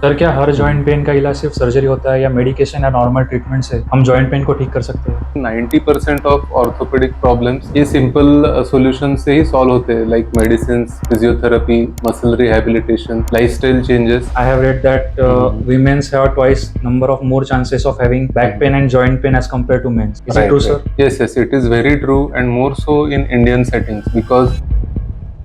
Sir क्या हर joint pain का इलाज सिर्फ सर्जरी होता है या मेडिकेशन या नॉर्मल ट्रीटमेंट से हम जॉइंट पेन को ठीक कर सकते हैं? 90% ऑफ ऑर्थोपेडिक प्रॉब्लम्स ये सिंपल सॉल्यूशन से ही सॉल्व होते हैं, like medicine, physiotherapy, muscle rehabilitation, lifestyle changes. I have read that women's have twice number of more chances of having back pain and joint pain as compared to men's. Is it true, sir? Yes, it is very true, and more so in Indian settings because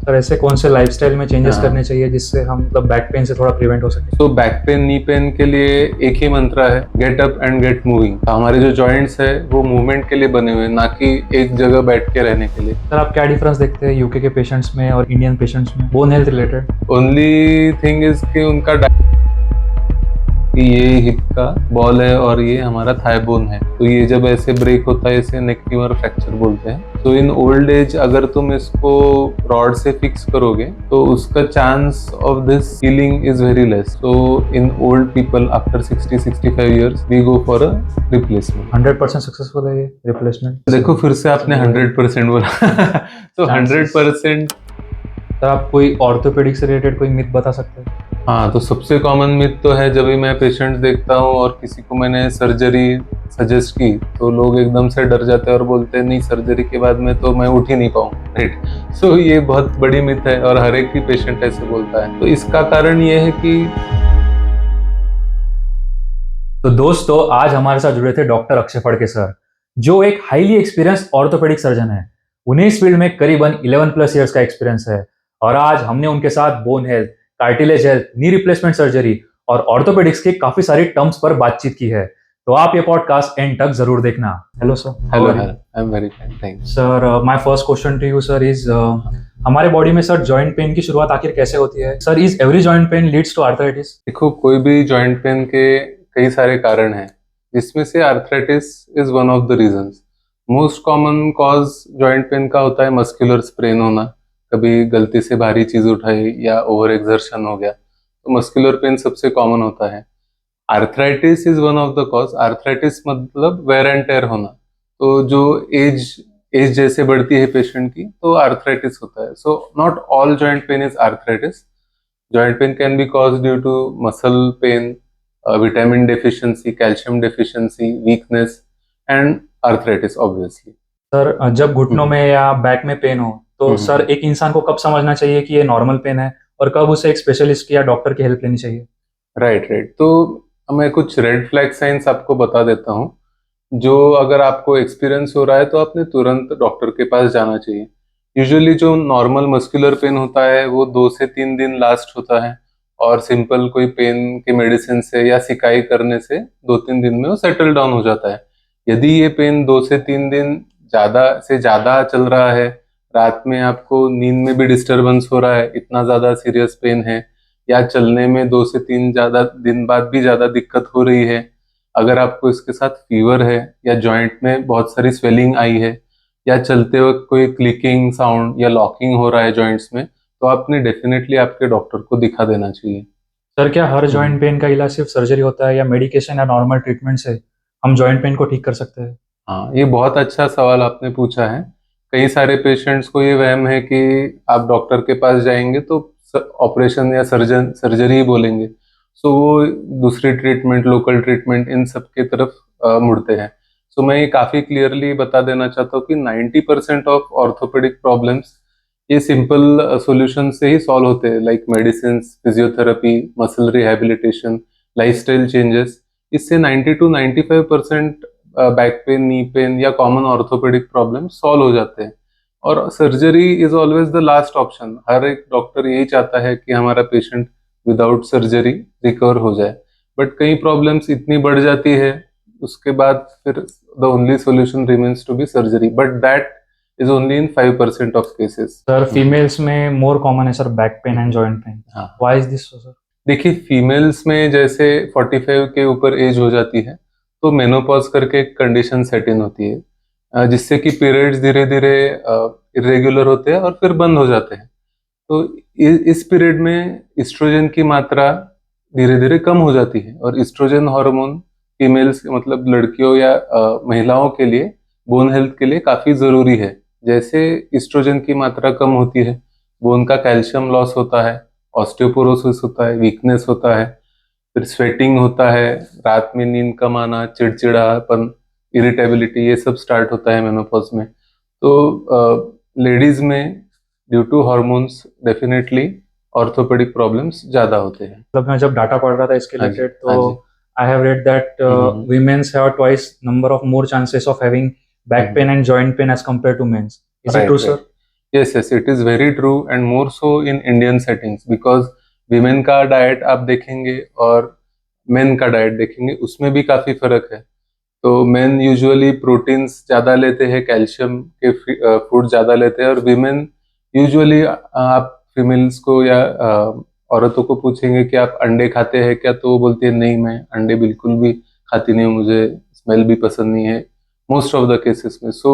sir ऐसे कौन से lifestyle में changes करने चाहिए जिससे हम मतलब back pain से थोड़ा प्रिवेंट हो सके? तो बैक पेन, नी पेन के लिए एक ही मंत्र है, get up and get moving. हमारे जो जॉइंट्स है वो मूवमेंट के लिए बने हुए हैं, ना कि एक जगह बैठ के रहने के लिए। सर आप क्या डिफरेंस देखते हैं यूके के पेशेंट्स में और इंडियन पेशेंट्स में bone health related? Only thing is कि उनका कि ये हिप का बॉल है और ये हमारा थाई बोन है, तो ये जब ऐसे ब्रेक होता है इसे नेक फ्यूमर फ्रैक्चर बोलते हैं। तो इन ओल्ड एज अगर तुम इसको रॉड से फिक्स करोगे तो उसका chance of this healing is very less. So in old people after 60-65 years we go for a replacement. 100% successful है ये रिप्लेसमेंट? देखो फिर से आपने 100% बोला तो 100%। सर आप कोई ऑर्थोपेडिक से रिलेटेड कोई मिथ बता सकते हैं? हाँ, तो सबसे कॉमन मिथ तो है, जब भी मैं पेशेंट देखता हूँ और किसी को मैंने सर्जरी सजेस्ट की तो लोग एकदम से डर जाते हैं और बोलते हैं नहीं, सर्जरी के बाद में तो मैं उठ ही नहीं पाऊँ। राइट। सो ये बहुत बड़ी मिथ है और हर एक ही पेशेंट ऐसे बोलता है। तो इसका कारण ये है कि तो दोस्तों आज हमारे साथ जुड़े थे डॉक्टर अक्षय फड़के सर, जो एक हाईली एक्सपीरियंस ऑर्थोपेडिक सर्जन है। उन्हें इस फील्ड में करीबन 11+ इयर्स का एक्सपीरियंस है और आज हमने उनके साथ बोन हेल्थ, कार्टिलेज हेल्थ, नी रिप्लेसमेंट सर्जरी और ऑर्थोपेडिक्स के काफी सारी टर्म्स पर बातचीत की है। तो आप ये पॉडकास्ट एंड तक जरूर देखना। Hello sir. Hello, I am very fine, thanks. Sir my first question to you sir is हमारे बॉडी में सर जॉइंट पेन की शुरुआत आखिर कैसे होती है? Sir is every joint pain leads to arthritis? देखो, कोई भी जॉइंट पेन के कई सारे कारण हैं, जिसमें से arthritis is one of the reasons. Most common cause joint pain का होता है मस्कुलर स्प्रेन होना। कभी गलती से भारी चीज उठाई या ओवर एक्सर्शन हो गया तो मस्कुलर पेन सबसे कॉमन होता है। Arthritis is one of the cause. Arthritis मतलब वेयर एंड टेयर होना। तो जो एज एज जैसे बढ़ती है पेशेंट की तो आर्थराइटिस होता है। So not all joint pain is arthritis. Joint pain can be cause due to muscle pain, vitamin deficiency, calcium deficiency, weakness and arthritis obviously. Sir जब घुटनों में या बैक में पेन हो तो सर एक इंसान को कब समझना चाहिए कि ये नॉर्मल पेन है और कब उसे एक स्पेशलिस्ट या डॉक्टर की हेल्प लेनी चाहिए? राइट। तो मैं कुछ रेड फ्लैग साइंस आपको बता देता हूँ, जो अगर आपको एक्सपीरियंस हो रहा है तो आपने तुरंत डॉक्टर के पास जाना चाहिए। यूजुअली जो नॉर्मल मस्कुलर पेन होता है वो 2 से 3 दिन लास्ट होता है और सिंपल कोई पेन के मेडिसिन से या सिकाई करने से 2-3 दिन में वो सेटल डाउन हो जाता है। यदि ये पेन 2 से 3 दिन ज़्यादा चल रहा है, रात में आपको नींद में भी डिस्टरबेंस हो रहा है, इतना ज़्यादा सीरियस पेन है, या चलने में 2 से 3 ज़्यादा दिन बाद भी ज़्यादा दिक्कत हो रही है, अगर आपको इसके साथ फीवर है या जॉइंट में बहुत सारी स्वेलिंग आई है या चलते वक्त कोई क्लिकिंग साउंड या लॉकिंग हो रहा है जॉइंट्स में, तो आपने डेफिनेटली आपके डॉक्टर को दिखा देना चाहिए। सर क्या हर जॉइंट पेन का इलाज सिर्फ सर्जरी होता है या मेडिकेशन या नॉर्मल ट्रीटमेंट से हम जॉइंट पेन को ठीक कर सकते हैं? हाँ, ये बहुत अच्छा सवाल आपने पूछा है। कई सारे पेशेंट्स को ये वहम है कि आप डॉक्टर के पास जाएंगे तो ऑपरेशन या सर्जरी ही बोलेंगे, सो वो दूसरी ट्रीटमेंट, लोकल ट्रीटमेंट, इन सब के तरफ मुड़ते हैं। सो मैं ये काफ़ी क्लियरली बता देना चाहता हूँ कि 90% ऑफ ऑर्थोपेडिक प्रॉब्लम्स ये सिंपल सॉल्यूशन से ही सॉल्व होते हैं, like medicine, physiotherapy, muscle rehabilitation, lifestyle changes. इससे 90-95% बैक पेन, नी पेन या कॉमन ऑर्थोपेडिक प्रॉब्लम सॉल्व हो जाते हैं। और surgery is always the last option. हर एक डॉक्टर यही चाहता है कि हमारा पेशेंट विदाउट सर्जरी रिकवर हो जाए, बट कई प्रॉब्लम्स इतनी बढ़ जाती है उसके बाद फिर the only solution remains to be surgery, but that is only in 5% of cases. Sir females में मोर कॉमन है sir back pain and joint pain. हाँ, why is this so sir? देखिए, फीमेल्स में जैसे 45 के ऊपर एज हो जाती है तो मेनोपॉज करके एक कंडीशन सेट इन होती है, जिससे कि पीरियड्स धीरे धीरे इरेगुलर होते हैं और फिर बंद हो जाते हैं। तो इस पीरियड में इस्ट्रोजन की मात्रा धीरे धीरे कम हो जाती है और इस्ट्रोजन हार्मोन फीमेल्स मतलब लड़कियों या महिलाओं के लिए बोन हेल्थ के लिए काफ़ी ज़रूरी है। जैसे इस्ट्रोजन की मात्रा कम होती है, बोन का कैल्शियम लॉस होता है, ऑस्टियोपोरोसिस होता है, वीकनेस होता है। फिर स्वेटिंग होता है, रात में नींद कम आना, चिड़चिड़ापन, इरिटेबिलिटी, ये सब स्टार्ट होता है मेनोपॉज में। तो लेडीज में due to hormones definitely orthopaedic problems ज्यादा होते हैं। मतलब मैं जब डाटा पढ़ रहा था इसके हाँ जी, रिलेटेड हाँ तो जी। I have read that women's have twice number of more chances of having back pain and joint pain as compared to men's. Is it true, right, sir? Right. Yes, yes, it is very true and more so in Indian settings, because women का diet आप देखेंगे और main का diet देखेंगे, उसमें भी काफी फर्क है। तो मेन यूजुअली प्रोटीन्स ज़्यादा लेते हैं, कैल्शियम के फूड ज़्यादा लेते हैं, और विमेन यूजुअली, आप फीमेल्स को या औरतों को पूछेंगे कि आप अंडे खाते हैं क्या, तो वो बोलती है नहीं, मैं अंडे बिल्कुल भी खाती नहीं हूँ, मुझे स्मेल भी पसंद नहीं है मोस्ट ऑफ द केसेस में। सो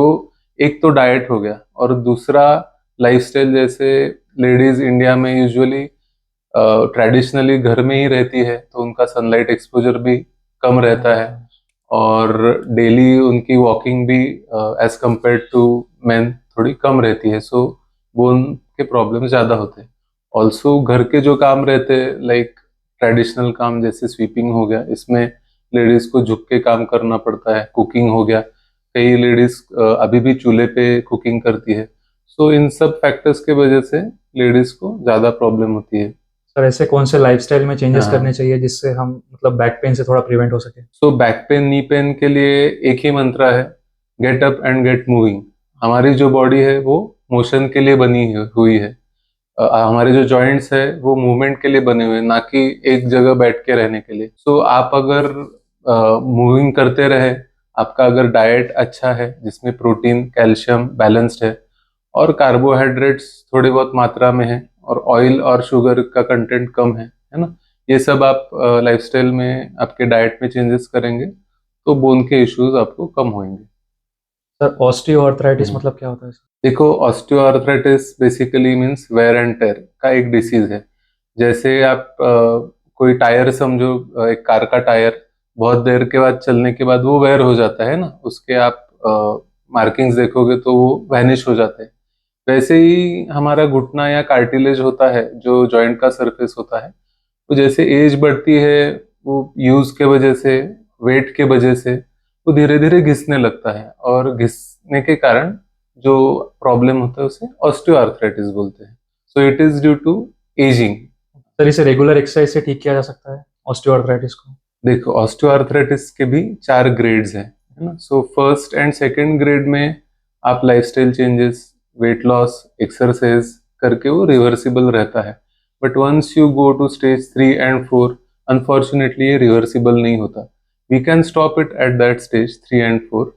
एक तो डाइट हो गया, और दूसरा लाइफस्टाइल। जैसे लेडीज इंडिया में यूजुअली ट्रेडिशनली घर में ही रहती है, तो उनका सनलाइट एक्सपोजर भी कम रहता है, और डेली उनकी वॉकिंग भी एज कंपेयर टू मेन थोड़ी कम रहती है। सो बोन के प्रॉब्लम ज़्यादा होते हैं। ऑल्सो घर के जो काम रहते हैं, लाइक ट्रेडिशनल काम जैसे स्वीपिंग हो गया, इसमें लेडीज को झुक के काम करना पड़ता है। कुकिंग हो गया, कई लेडीज अभी भी चूल्हे पे कुकिंग करती है। सो इन सब फैक्टर्स के वजह से लेडीज को ज़्यादा प्रॉब्लम होती है। सर ऐसे कौन से लाइफस्टाइल में चेंजेस हाँ। करने चाहिए जिससे हम मतलब बैक पेन से थोड़ा प्रिवेंट हो सके? So back pain, knee pain के लिए एक ही मंत्र है, get up and get moving. हमारी जो बॉडी है वो मोशन के लिए बनी हुई है। हमारे जो जॉइंट्स है वो मूवमेंट के लिए बने हुए हैं, ना कि एक जगह बैठ के रहने के लिए। सो आप अगर मूविंग करते रहे, आपका अगर डाइट अच्छा है जिसमें प्रोटीन कैल्शियम बैलेंस्ड है, और कार्बोहाइड्रेट्स थोड़ी बहुत मात्रा में है, और ऑयल और शुगर का कंटेंट कम है ना, ये सब आप लाइफस्टाइल में आपके डाइट में चेंजेस करेंगे, तो बोन के इश्यूज आपको कम होंगे। Sir osteoarthritis hmm. मतलब क्या होता है सर? देखो, osteoarthritis basically means wear and tear का एक डिसीज है। जैसे आप कोई टायर समझो, एक कार का टायर बहुत देर के बाद चलने के बाद वो वेयर हो जाता है ना, उसके आप मार्किंग्स देखोगे तो वो वैनिश हो जाते हैं। वैसे ही हमारा घुटना या कार्टिलेज होता है, जो जॉइंट का सरफेस होता है, तो जैसे एज बढ़ती है, वो यूज के वजह से, वेट के वजह से वो धीरे धीरे घिसने लगता है, और घिसने के कारण जो प्रॉब्लम होता है उसे ऑस्टियोआर्थराइटिस बोलते हैं। So it is due to ageing. Sir इसे रेगुलर एक्सरसाइज से ठीक किया जा सकता है ऑस्टियोआर्थराइटिस को? देखो, ऑस्टियोआर्थराइटिस के भी 4 ग्रेड्स हैं, है ना। So first and second grade में आप lifestyle changes, weight loss, exercise करके वो रिवर्सिबल रहता है। But once you go to stage 3 and 4, unfortunately ये रिवर्सिबल नहीं होता। We can stop it at that stage 3 and 4,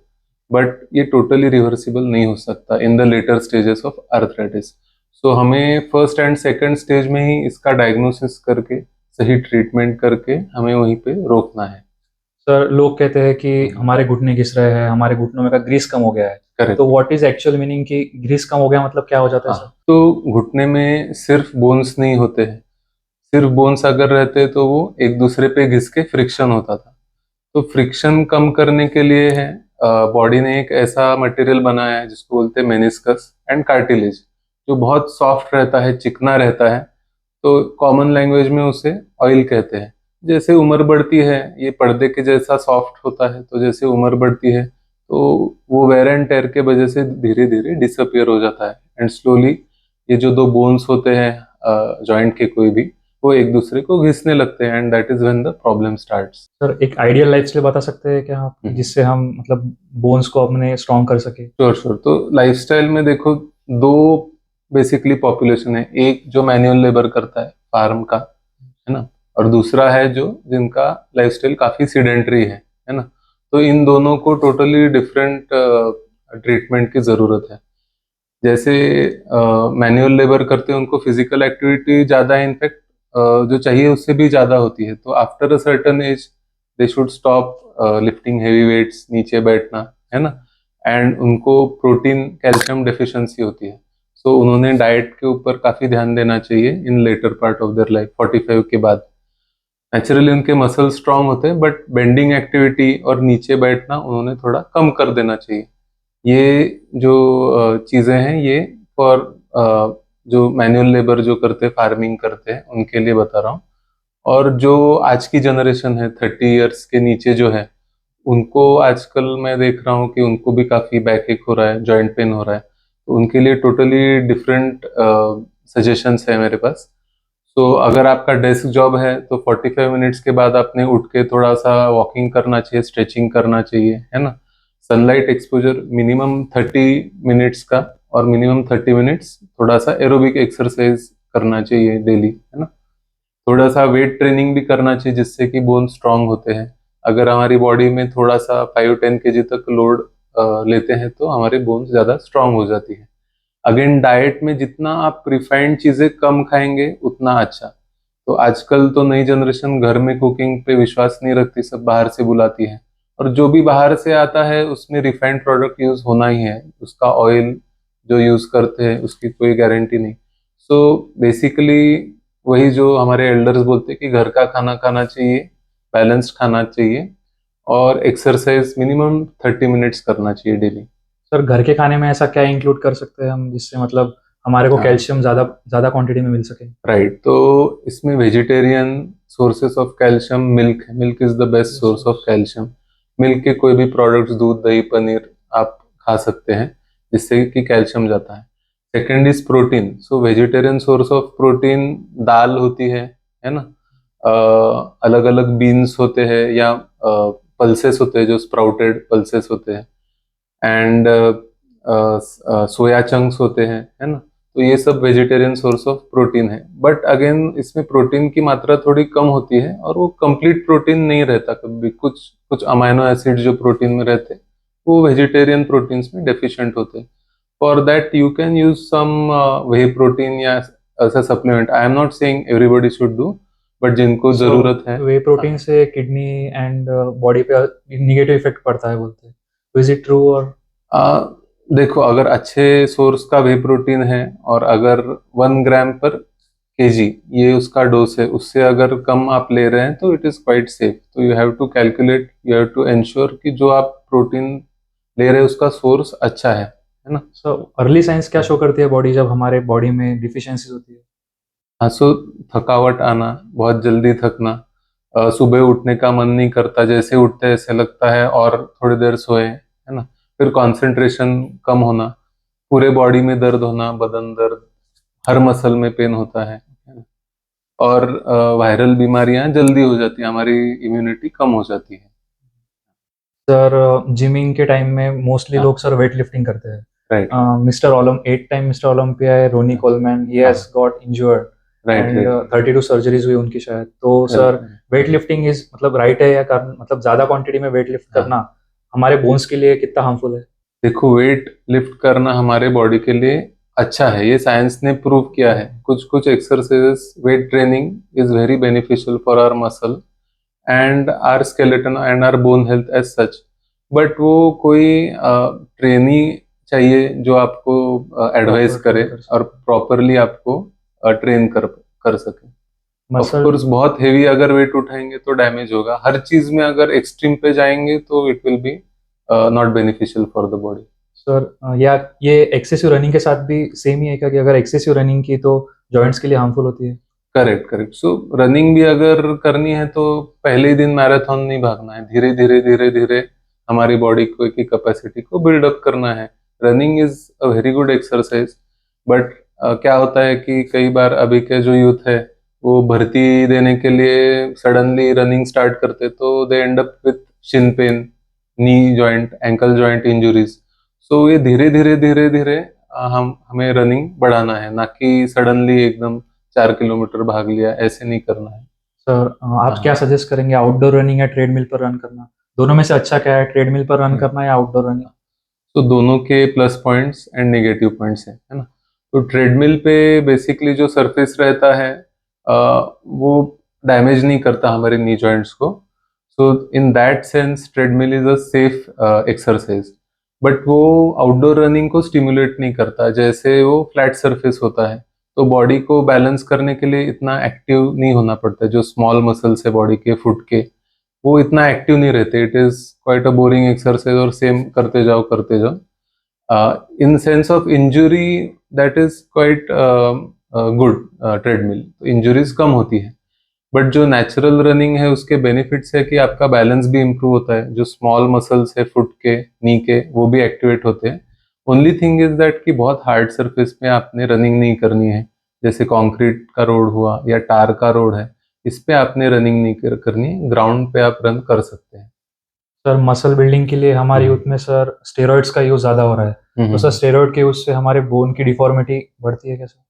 but ये टोटली रिवर्सिबल नहीं हो सकता in the later stages of arthritis. So हमें फर्स्ट एंड सेकंड स्टेज में ही इसका डायग्नोसिस करके, सही ट्रीटमेंट करके हमें वहीं पे रोकना है। सर लोग कहते हैं कि हमारे घुटने घिस रहे हैं, हमारे घुटनों में का ग्रीस कम हो गया है। करेक्ट। तो व्हाट इज एक्चुअल मीनिंग कि ग्रीस कम हो गया मतलब क्या हो जाता है सर? तो घुटने में सिर्फ बोन्स नहीं होते हैं। सिर्फ बोन्स अगर रहते तो वो एक दूसरे पे घिस के फ्रिक्शन होता था। तो फ्रिक्शन कम करने के लिए है, बॉडी ने एक ऐसा मटेरियल बनाया है जिसको बोलते हैं मेनिस्कस एंड कार्टिलेज, जो बहुत सॉफ्ट रहता है, चिकना रहता है। तो कॉमन लैंग्वेज में उसे ऑयल कहते हैं। जैसे उम्र बढ़ती है, ये पर्दे के जैसा सॉफ्ट होता है, तो जैसे उम्र बढ़ती है तो वो वेर एंड टेयर के वजह से धीरे धीरे डिसअपियर हो जाता है, एंड स्लोली ये जो दो बोन्स होते हैं जॉइंट के कोई भी, वो एक दूसरे को घिसने लगते हैं, and that is when the problem starts. Sir एक आइडियल लाइफस्टाइल बता सकते हैं क्या आप जिससे हम मतलब बोन्स को अपने स्ट्रॉन्ग कर सके? Sure, sure. तो लाइफस्टाइल में देखो, दो बेसिकली पॉपुलेशन है। एक जो मैनुअल लेबर करता है फार्म का, है ना, और दूसरा है जो जिनका लाइफस्टाइल काफी सीडेंटरी है ना। तो इन दोनों को टोटली डिफरेंट ट्रीटमेंट की जरूरत है। जैसे मैनुअल लेबर करते हैं उनको फिजिकल एक्टिविटी ज्यादा, इनफैक्ट जो चाहिए उससे भी ज्यादा होती है। तो after a certain age they should stop lifting heavy weights, नीचे बैठना, है ना, एंड उनको प्रोटीन कैल्शियम डेफिशिएंसी होती है। सो उन्होंने डाइट के ऊपर काफी ध्यान देना चाहिए in later part of their life, 45 के बाद। नेचुरली उनके मसल स्ट्रांग होते हैं, बट बेंडिंग एक्टिविटी और नीचे बैठना उन्होंने थोड़ा कम कर देना चाहिए। ये जो चीजें हैं, ये फॉर जो मैनुअल लेबर जो करते हैं, फार्मिंग करते हैं, उनके लिए बता रहा हूँ। और जो आज की जनरेशन है 30 इयर्स के नीचे जो है, उनको आजकल मैं देख रहा हूँ कि उनको भी काफ़ी बैक एक हो रहा है, जॉइंट पेन हो रहा है। तो उनके लिए टोटली डिफरेंट सजेशंस है मेरे पास। तो अगर आपका डेस्क जॉब है तो 45 मिनट्स के बाद आपने उठ के थोड़ा सा वॉकिंग करना चाहिए, स्ट्रेचिंग करना चाहिए, है ना। सनलाइट एक्सपोजर मिनिमम 30 मिनट्स का, और मिनिमम 30 मिनट्स थोड़ा सा एरोबिक एक्सरसाइज करना चाहिए डेली, है ना। थोड़ा सा वेट ट्रेनिंग भी करना चाहिए जिससे कि बोन स्ट्रांग होते हैं। अगर हमारी बॉडी में थोड़ा सा 5-10 kg तक लोड लेते हैं तो हमारे बोन्स ज़्यादा स्ट्रांग हो जाती है। अगेन डाइट में जितना आप रिफाइंड चीज़ें कम खाएंगे उतना अच्छा। तो आजकल तो नई जनरेशन घर में कुकिंग पे विश्वास नहीं रखती, सब बाहर से बुलाती है। और जो भी बाहर से आता है उसमें रिफाइंड प्रोडक्ट यूज़ होना ही है, उसका ऑयल जो यूज़ करते हैं उसकी कोई गारंटी नहीं। सो बेसिकली वही जो हमारे एल्डर्स बोलते हैं कि घर का खाना खाना चाहिए, बैलेंस्ड खाना चाहिए, और एक्सरसाइज मिनिमम 30 मिनट्स करना चाहिए डेली। सर घर के खाने में ऐसा क्या इंक्लूड कर सकते हैं हम जिससे मतलब हमारे को हाँ, कैल्शियम ज़्यादा ज़्यादा क्वांटिटी में मिल सके? राइट। तो इसमें vegetarian sources of calcium, milk, milk is the best source of calcium. Milk के कोई भी प्रोडक्ट्स, दूध, दही, पनीर आप खा सकते हैं जिससे कि कैल्शियम जाता है। Second is protein. So vegetarian source of protein दाल होती है ना। अलग अलग बीन्स होते हैं या पल्सेस होते हैं जो स्प्राउटेड पल्सेस होते हैं, एंड सोया चंक्स होते हैं, है ना। तो ये सब वेजिटेरियन सोर्स ऑफ प्रोटीन है। बट अगेन इसमें प्रोटीन की मात्रा थोड़ी कम होती है और वो कंप्लीट प्रोटीन नहीं रहता कभी। कुछ कुछ अमाइनो एसिड जो प्रोटीन में रहते हैं वो वेजिटेरियन प्रोटीन्स में डेफिशिएंट होते हैं। For that you can use some whey protein या ऐसा supplement. I am not saying everybody should do, but जिनको जरूरत है। वे प्रोटीन से किडनी एंड बॉडी पे निगेटिव इफेक्ट पड़ता है बोलते हैं, तो इज इट ट्रू? और आ, देखो, अगर अच्छे सोर्स का वे प्रोटीन है और अगर 1 ग्राम पर केजी ये उसका डोज है, उससे अगर कम आप ले रहे हैं तो इट इज क्वाइट सेफ। तो you have to calculate, you have to ensure कि जो आप प्रोटीन ले रहे हैं उसका सोर्स अच्छा है ना। सो अर्ली साइंस क्या शो करती है बॉडी जब हमारे बॉडी में डिफिशियंसीज होती है? हाँ, सो थकावट आना, बहुत जल्दी थकना, सुबह उठने का मन नहीं करता, जैसे उठते ऐसे लगता है और थोड़ी देर सोए, है ना। फिर कंसंट्रेशन कम होना, पूरे बॉडी में दर्द होना, बदन दर्द, हर मसल में पेन होता है ना? और वायरल बीमारियां जल्दी हो जाती है, हमारी इम्यूनिटी कम हो जाती है। सर जिमिंग के टाइम में मोस्टली हाँ, लोग सर वेट लिफ्टिंग करते राइट, हैं। मिस्टर ओलम 8 टाइम मिस्टर ओलंपिया है Ronnie Coleman, he has got injured right, and right, 32 surgeries हुई उनकी शायद। तो सर वेट लिफ्टिंग इज मतलब राइट है या मतलब ज्यादा क्वांटिटी में वेट लिफ्ट हाँ। करना हमारे बोन्स के लिए कितना हार्मफुल है? देखो, वेट लिफ्ट करना हमारे बॉडी के लिए अच्छा है, ये साइंस ने प्रूव किया है। कुछ कुछ exercises, weight training is very beneficial for our muscle and our skeleton and our bone health as such. But वो कोई ट्रेनी चाहिए जो आपको एडवाइस प्रॉपर करे ट्रेन कर और सकते प्रॉपरली आपको ट्रेन कर सके। Of muscle. कोर्स बहुत हेवी अगर वेट उठाएंगे तो डैमेज होगा। हर चीज में अगर एक्सट्रीम पे जाएंगे तो it will be not beneficial for the body. Sir या ये एक्सेसिव रनिंग के साथ भी सेम ही है क्या कि अगर एक्सेसिव रनिंग की तो जॉइंट्स के लिए हार्मफुल होती है? Correct, correct. सो रनिंग भी अगर करनी है तो पहले ही दिन मैराथन नहीं भागना है, धीरे धीरे धीरे धीरे हमारी बॉडी को की कैपेसिटी को बिल्डअप करना है। Running is a very good exercise. But क्या होता है कि कई बार अभी के जो यूथ है वो भर्ती देने के लिए सडनली रनिंग स्टार्ट करते, तो they end up with shin pain, knee joint, ankle joint injuries. So ये धीरे धीरे धीरे धीरे हम हमें रनिंग बढ़ाना है, ना कि सडनली एकदम 4 किलोमीटर भाग लिया, ऐसे नहीं करना है। सर आप क्या हाँ, सजेस्ट करेंगे, आउटडोर रनिंग या ट्रेडमिल पर रन करना? दोनों में से अच्छा क्या है, ट्रेडमिल पर रन करना या आउटडोर रनिंग? तो दोनों के plus points and negative points है ना। तो ट्रेडमिल पे बेसिकली जो सरफेस रहता है वो डैमेज नहीं करता हमारे नी जॉइंट्स को। So in that sense treadmill is a safe exercise. But वो आउटडोर रनिंग को स्टिमुलेट नहीं करता, जैसे वो फ्लैट सरफेस होता है तो बॉडी को बैलेंस करने के लिए इतना एक्टिव नहीं होना पड़ता। जो स्मॉल मसल्स है बॉडी के, फुट के, वो इतना एक्टिव नहीं रहते। It is quite a boring exercise और सेम करते जाओ करते जाओ। In sense of injury that is quite good treadmill, injuries कम होती है। बट जो नेचुरल रनिंग है उसके बेनिफिट्स है कि आपका बैलेंस भी इम्प्रूव होता है, जो स्मॉल मसल्स है फुट के, नी के, वो भी एक्टिवेट होते हैं। ओनली थिंग इज दैट कि बहुत हार्ड सरफेस पे आपने रनिंग नहीं करनी है, जैसे कंक्रीट का रोड हुआ या टार का रोड है, इस पे आपने रनिंग नहीं करनी है, ग्राउंड पे आप रन कर सकते हैं। सर मसल बिल्डिंग के लिए हमारे हम्म। यूथ में सर स्टेरॉइड्स का यूज ज्यादा हो रहा है, तो सर स्टेरॉइड के यूज से हमारे बोन की डिफॉर्मिटी बढ़ती है क्या सर?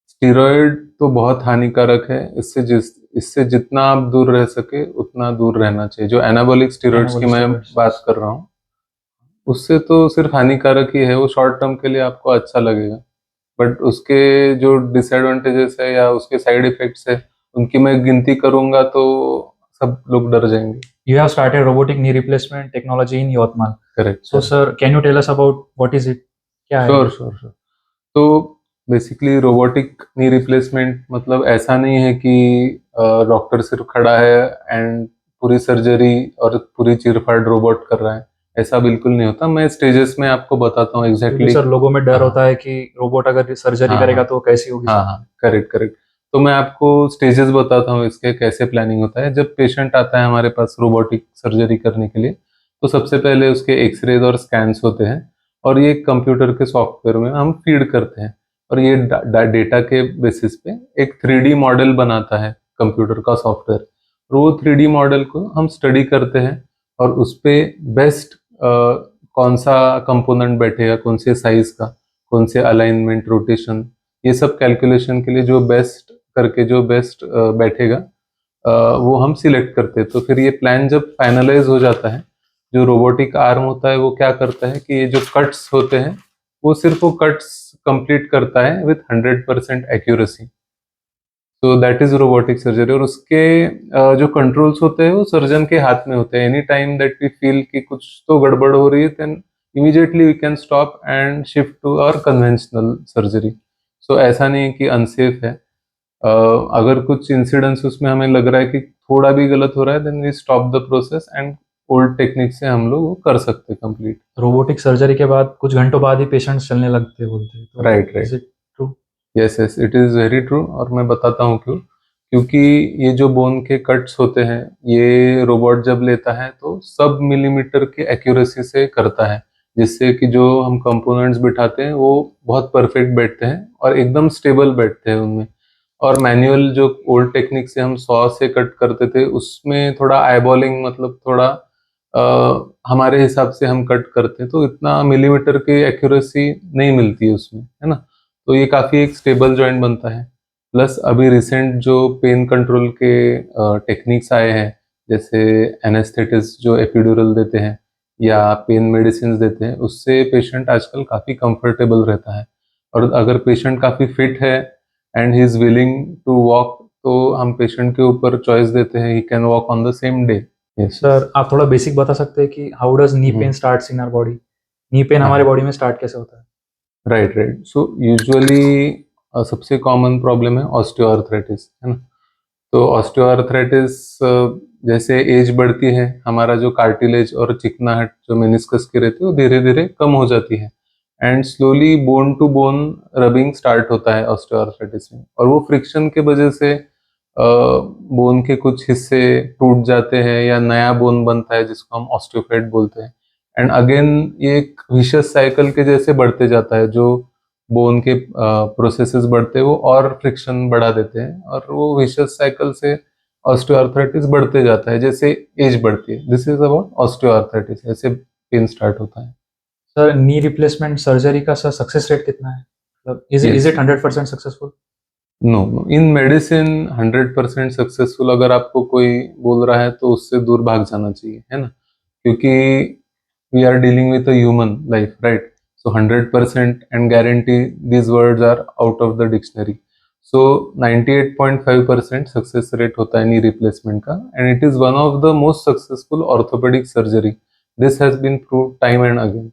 स्टीरॉयड तो बहुत हानिकारक है, इससे जितना आप दूर रह सके उतना दूर रहना चाहिए। जो एनाबॉलिक स्टीरॉयड्स की एनाबॉलिक मैं स्टेरॉइड्स। बात कर रहा हूँ, उससे तो सिर्फ हानिकारक ही है, वो शॉर्ट टर्म के लिए आपको अच्छा लगेगा, बट उसके जो डिसएडवांटेजेस है या उसके साइड इफेक्ट्स है, उनकी मैं गिनती करूंगा तो सब लोग डर जाएंगे। You have started robotic knee replacement technology in Yotmal. Correct So, correct. sir, can you tell us about what is it? क्या है श्योर ये? Sure sure. तो बेसिकली रोबोटिक नी रिप्लेसमेंट मतलब ऐसा नहीं है कि डॉक्टर सिर्फ खड़ा है एंड पूरी सर्जरी और पूरी चीरफाड़ रोबोट कर रहा है, ऐसा बिल्कुल नहीं होता। मैं स्टेजेस में आपको बताता हूँ क्योंकि एग्जैक्टली। सर लोगों में डर हाँ होता है कि रोबोट अगर सर्जरी हाँ करेगा हाँ तो कैसी होगी हाँ सर? हाँ, करेक्ट करेक्ट। तो मैं आपको स्टेजेस बताता हूँ इसके, कैसे प्लानिंग होता है। जब पेशेंट आता है हमारे पास रोबोटिक सर्जरी करने के लिए, तो सबसे पहले उसके एक्सरेज और स्कैन्स होते हैं, और ये कंप्यूटर के सॉफ्टवेयर में हम फीड करते हैं, और ये डेटा के बेसिस पे एक 3D मॉडल बनाता है कंप्यूटर का सॉफ्टवेयर। और वो 3D मॉडल को हम स्टडी करते हैं, और उस पे बेस्ट कौन सा कंपोनेंट बैठेगा, कौन से साइज का, कौन से अलाइनमेंट, रोटेशन, ये सब कैलकुलेशन के लिए जो बेस्ट करके जो बेस्ट बैठेगा, वो हम सिलेक्ट करते हैं। तो फिर ये प्लान जब फाइनलाइज हो जाता है, जो रोबोटिक आर्म होता है वो क्या करता है कि ये जो कट्स होते हैं, वो सिर्फ वो कट्स कंप्लीट करता है विथ 100% एक्यूरेसी। तो दैट इज रोबोटिक सर्जरी। और उसके जो कंट्रोल्स होते हैं वो सर्जन के हाथ में होते हैं। Any time that we feel कि कुछ तो गड़बड़ हो रही है, then immediately we can stop and shift to our conventional surgery. So ऐसा नहीं है कि अनसेफ है। अगर कुछ इंसिडेंट्स उसमें हमें लग रहा है कि थोड़ा भी गलत हो रहा है, then we stop the process and old technique से हम लोग वो कर सकते हैं कंप्लीट। रोबोटिक सर्जरी के बाद कुछ घंटों बाद ही पेशेंट चलने लगते हैं बोलते हैं, तो right is right. It true? Yes yes, it is very true, और मैं बताता हूँ क्यों। क्योंकि ये जो बोन के कट्स होते हैं, ये रोबोट जब लेता है तो सब मिलीमीटर की एक्यूरेसी से करता है, जिससे कि जो हम कंपोनेंट्स बिठाते हैं वो बहुत परफेक्ट बैठते हैं और एकदम स्टेबल बैठते हैं उनमें। और मैनुअल जो ओल्ड टेक्निक से हम 100 से कट करते थे, उसमें थोड़ा आईबॉलिंग, मतलब थोड़ा हमारे हिसाब से हम कट करते हैं, तो इतना मिलीमीटर की एक्यूरेसी नहीं मिलती है उसमें, है ना। तो ये काफ़ी एक स्टेबल जॉइंट बनता है। प्लस अभी रिसेंट जो पेन कंट्रोल के टेक्निक्स आए हैं, जैसे एनेस्थेटिस्ट जो एपिड्यूरल देते हैं या पेन मेडिसिन देते हैं, उससे पेशेंट आजकल काफ़ी कंफर्टेबल रहता है। और अगर पेशेंट काफ़ी फिट है and he is willing to walk, तो हम पेशेंट के ऊपर चॉइस देते हैं, he can walk on the same day. Yes yes. Sir आप थोड़ा बेसिक बता सकते हैं कि how does knee pain starts in our body? Knee pain हमारे हाँ, बॉडी में स्टार्ट कैसे होता है? Right right. सो यूजुअली सबसे कॉमन प्रॉब्लम है ऑस्टियोआर्थराइटिस, है ना। तो ऑस्टियोआर्थराइटिस जैसे एज बढ़ती है, हमारा जो कार्टिलेज और चिकनाहट जो मेनिस्कस की रहती है वो धीरे धीरे कम हो जाती है, and slowly bone to bone rubbing start होता है ऑस्टियोआर्थराइटिस में। और वो फ्रिक्शन के वजह से बोन के कुछ हिस्से टूट जाते हैं या नया बोन बनता है, जिसको हम ऑस्टियोफाइट बोलते हैं। एंड अगेन ये एक विशस साइकिल के जैसे बढ़ते जाता है, जो बोन के प्रोसेसेस बढ़ते हैं वो और फ्रिक्शन बढ़ा देते हैं, और वो विशस साइकिल से ऑस्टियोआर्थराइटिस बढ़ते जाता है जैसे एज बढ़ती है। दिस इज अबाउट ऑस्टियोआर्थराइटिस, ऐसे पेन स्टार्ट होता है। सर नी रिप्लेसमेंट सर्जरी का सर सक्सेस रेट कितना है? मतलब is yes. It 100% successful? No no, in medicine 100% successful अगर आपको कोई बोल रहा है तो उससे दूर भाग जाना चाहिए, है ना। क्योंकि we are dealing with a human life, right. So 100% and guarantee, these words are out of the dictionary. So 98.5% success rate होता है नी रिप्लेसमेंट का, and it is one of the most successful orthopaedic surgery. This has been prove time and again,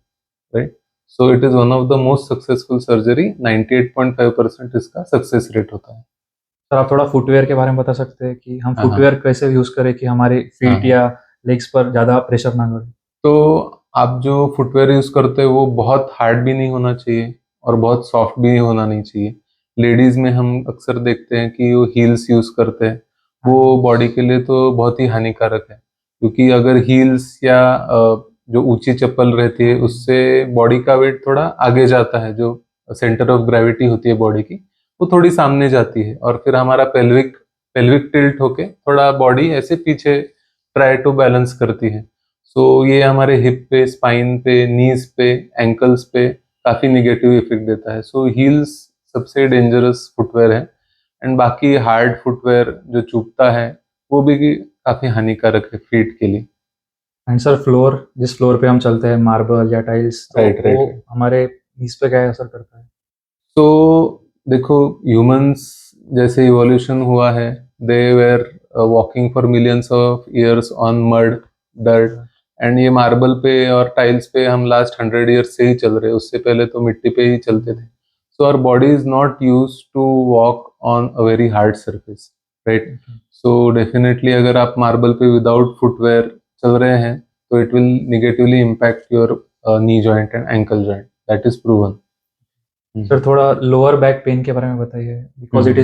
right. So it is one of the most successful surgery, 98.5% इसका success rate होता है। Sir आप थोड़ा footwear के बारे में बता सकते हैं कि हम हाँ हाँ फुटवेयर कैसे यूज करें कि हमारे हाँ फीट हाँ। या लेग्स पर ज़्यादा प्रेशर ना पड़े? तो आप जो फुटवेयर यूज करते हो वो बहुत हार्ड भी नहीं होना चाहिए और बहुत सॉफ्ट भी होना नहीं चाहिए। लेडीज में हम अक्सर देखते हैं कि वो हील्स यूज करते हैं, वो बॉडी के लिए तो बहुत ही हानिकारक है, क्योंकि अगर हील्स या जो ऊंची चप्पल रहती है उससे बॉडी का वेट थोड़ा आगे जाता है, जो सेंटर ऑफ ग्रेविटी होती है बॉडी की वो थोड़ी सामने जाती है, और फिर हमारा पेल्विक पेल्विक टिल्ट होके थोड़ा बॉडी ऐसे पीछे ट्राई टू बैलेंस करती है। सो ये हमारे हिप पे, स्पाइन पे, नीज पे, एंकल्स पे काफी निगेटिव इफेक्ट देता है। सो हील्स सबसे डेंजरस फुटवेयर है, एंड बाकी हार्ड फुटवेयर जो चुभता है वो भी काफी हानिकारक है फीट के लिए। एंड सर फ्लोर, जिस फ्लोर पे हम चलते हैं, मार्बल या टाइल्स, तो राइट राइट वो राइट। हमारे नीज पे क्या असर करता है? तो देखो, ह्यूमंस जैसे इवोल्यूशन हुआ है, they were walking for millions of years on mud, dirt, and ये मार्बल पे और टाइल्स पे हम लास्ट 100 ईयर्स से ही चल रहे हैं, उससे पहले तो मिट्टी पे ही चलते थे। So our body is not use to walk on a very hard surface, right. So definitely अगर आप मार्बल पे विदाउट फुटवेयर चल रहे हैं तो it will negatively impact your knee joint and ankle joint, that is proven. Sir थोड़ा lower back pain के बारे में बताइए, because it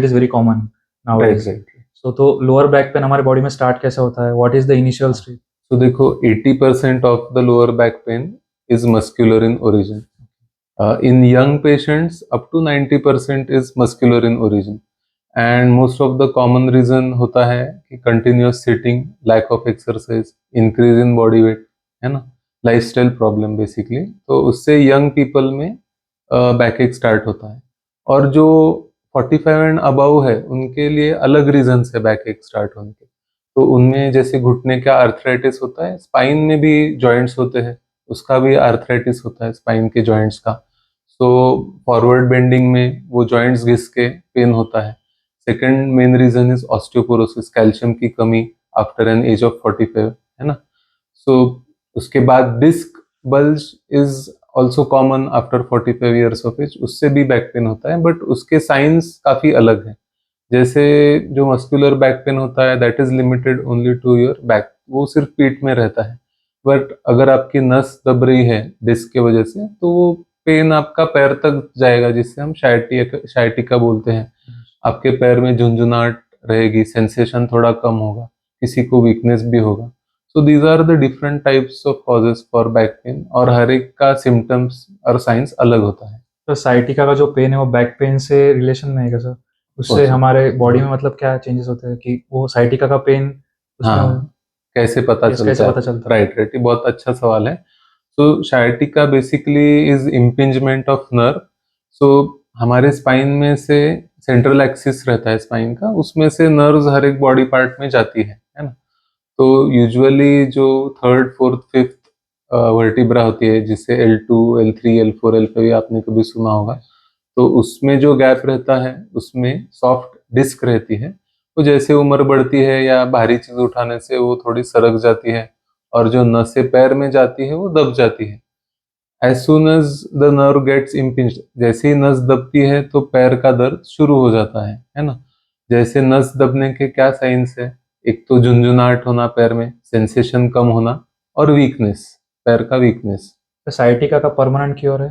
is very common right nowadays. Right. So तो लोअर बैक पेन हमारे बॉडी में स्टार्ट कैसे होता है? What is the initial stage? तो देखो, 80% of the lower back pain is muscular in origin. In young patients, up to 90% is muscular in origin. And most of the common reason होता है कि continuous sitting, lack of exercise, increase in body weight, है ना, lifestyle problem basically. तो उससे young people में back एक start होता है। और जो 45 एंड अबव है उनके लिए अलग रीजंस है बैक एक स्टार्ट होने के। तो उनमें जैसे घुटने का आर्थराइटिस होता है, स्पाइन में भी जॉइंट्स होते हैं, उसका भी आर्थराइटिस होता है स्पाइन के जॉइंट्स का। सो फॉरवर्ड बेंडिंग में वो जॉइंट्स घिस के पेन होता है। Second main reason is osteoporosis, calcium की कमी आफ्टर एन एज ऑफ 45, है ना। सो उसके बाद disc bulge is also common after 45 years of age, उससे भी बैक पेन होता है, बट उसके साइंस काफी अलग है। जैसे जो मस्कुलर बैक पेन होता है that is limited only to your back, वो सिर्फ पीठ में रहता है। बट अगर आपकी नस दब रही है डिस्क की वजह से तो वो पेन आपका पैर तक जाएगा, जिससे हम शायटिका बोलते हैं। आपके पैर में झुंझुनाहट रहेगी, सेंसेशन थोड़ा कम होगा, किसी को वीकनेस भी होगा। So these are the different types of causes for back pain, और हर एक का सिम्टम्स और साइंस अलग होता है। तो साइटिका का जो पेन है वो बैक पेन से रिलेशन में है क्या सर? उससे अच्छा। हमारे बॉडी में मतलब क्या चेंजेस होते हैं कि वो साइटिका का पेन उसमें हाँ, कैसे पता कैसे चलता है? पता चलता है? राइट राइट, ये बहुत अच्छा सवाल है। So sciatica basically is impingement of nerve. So हमारे स्पाइन में से सेंट्रल एक्सिस रहता है स्पाइन का, उसमें से नर्व्स हर एक बॉडी पार्ट में जाती है ना। तो यूजुअली जो थर्ड फोर्थ फिफ्थ वर्टिब्रा होती है, जिससे L2 L3 L4 L5 आपने कभी सुना होगा, तो उसमें जो गैप रहता है उसमें सॉफ्ट डिस्क रहती है। तो जैसे उम्र बढ़ती है या भारी चीज उठाने से वो थोड़ी सरक जाती है, और जो नसें पैर में जाती है वो दब जाती है। As soon as the nerve gets impinged, जैसे ही नस दबती है तो पैर का दर्द शुरू हो जाता है ना। जैसे नस दबने के क्या साइंस है? एक तो झुंझुनाहट होना पैर में, सेंसेशन कम होना, और वीकनेस, पैर का वीकनेस। तो साइटिका का परमानेंट क्योर है?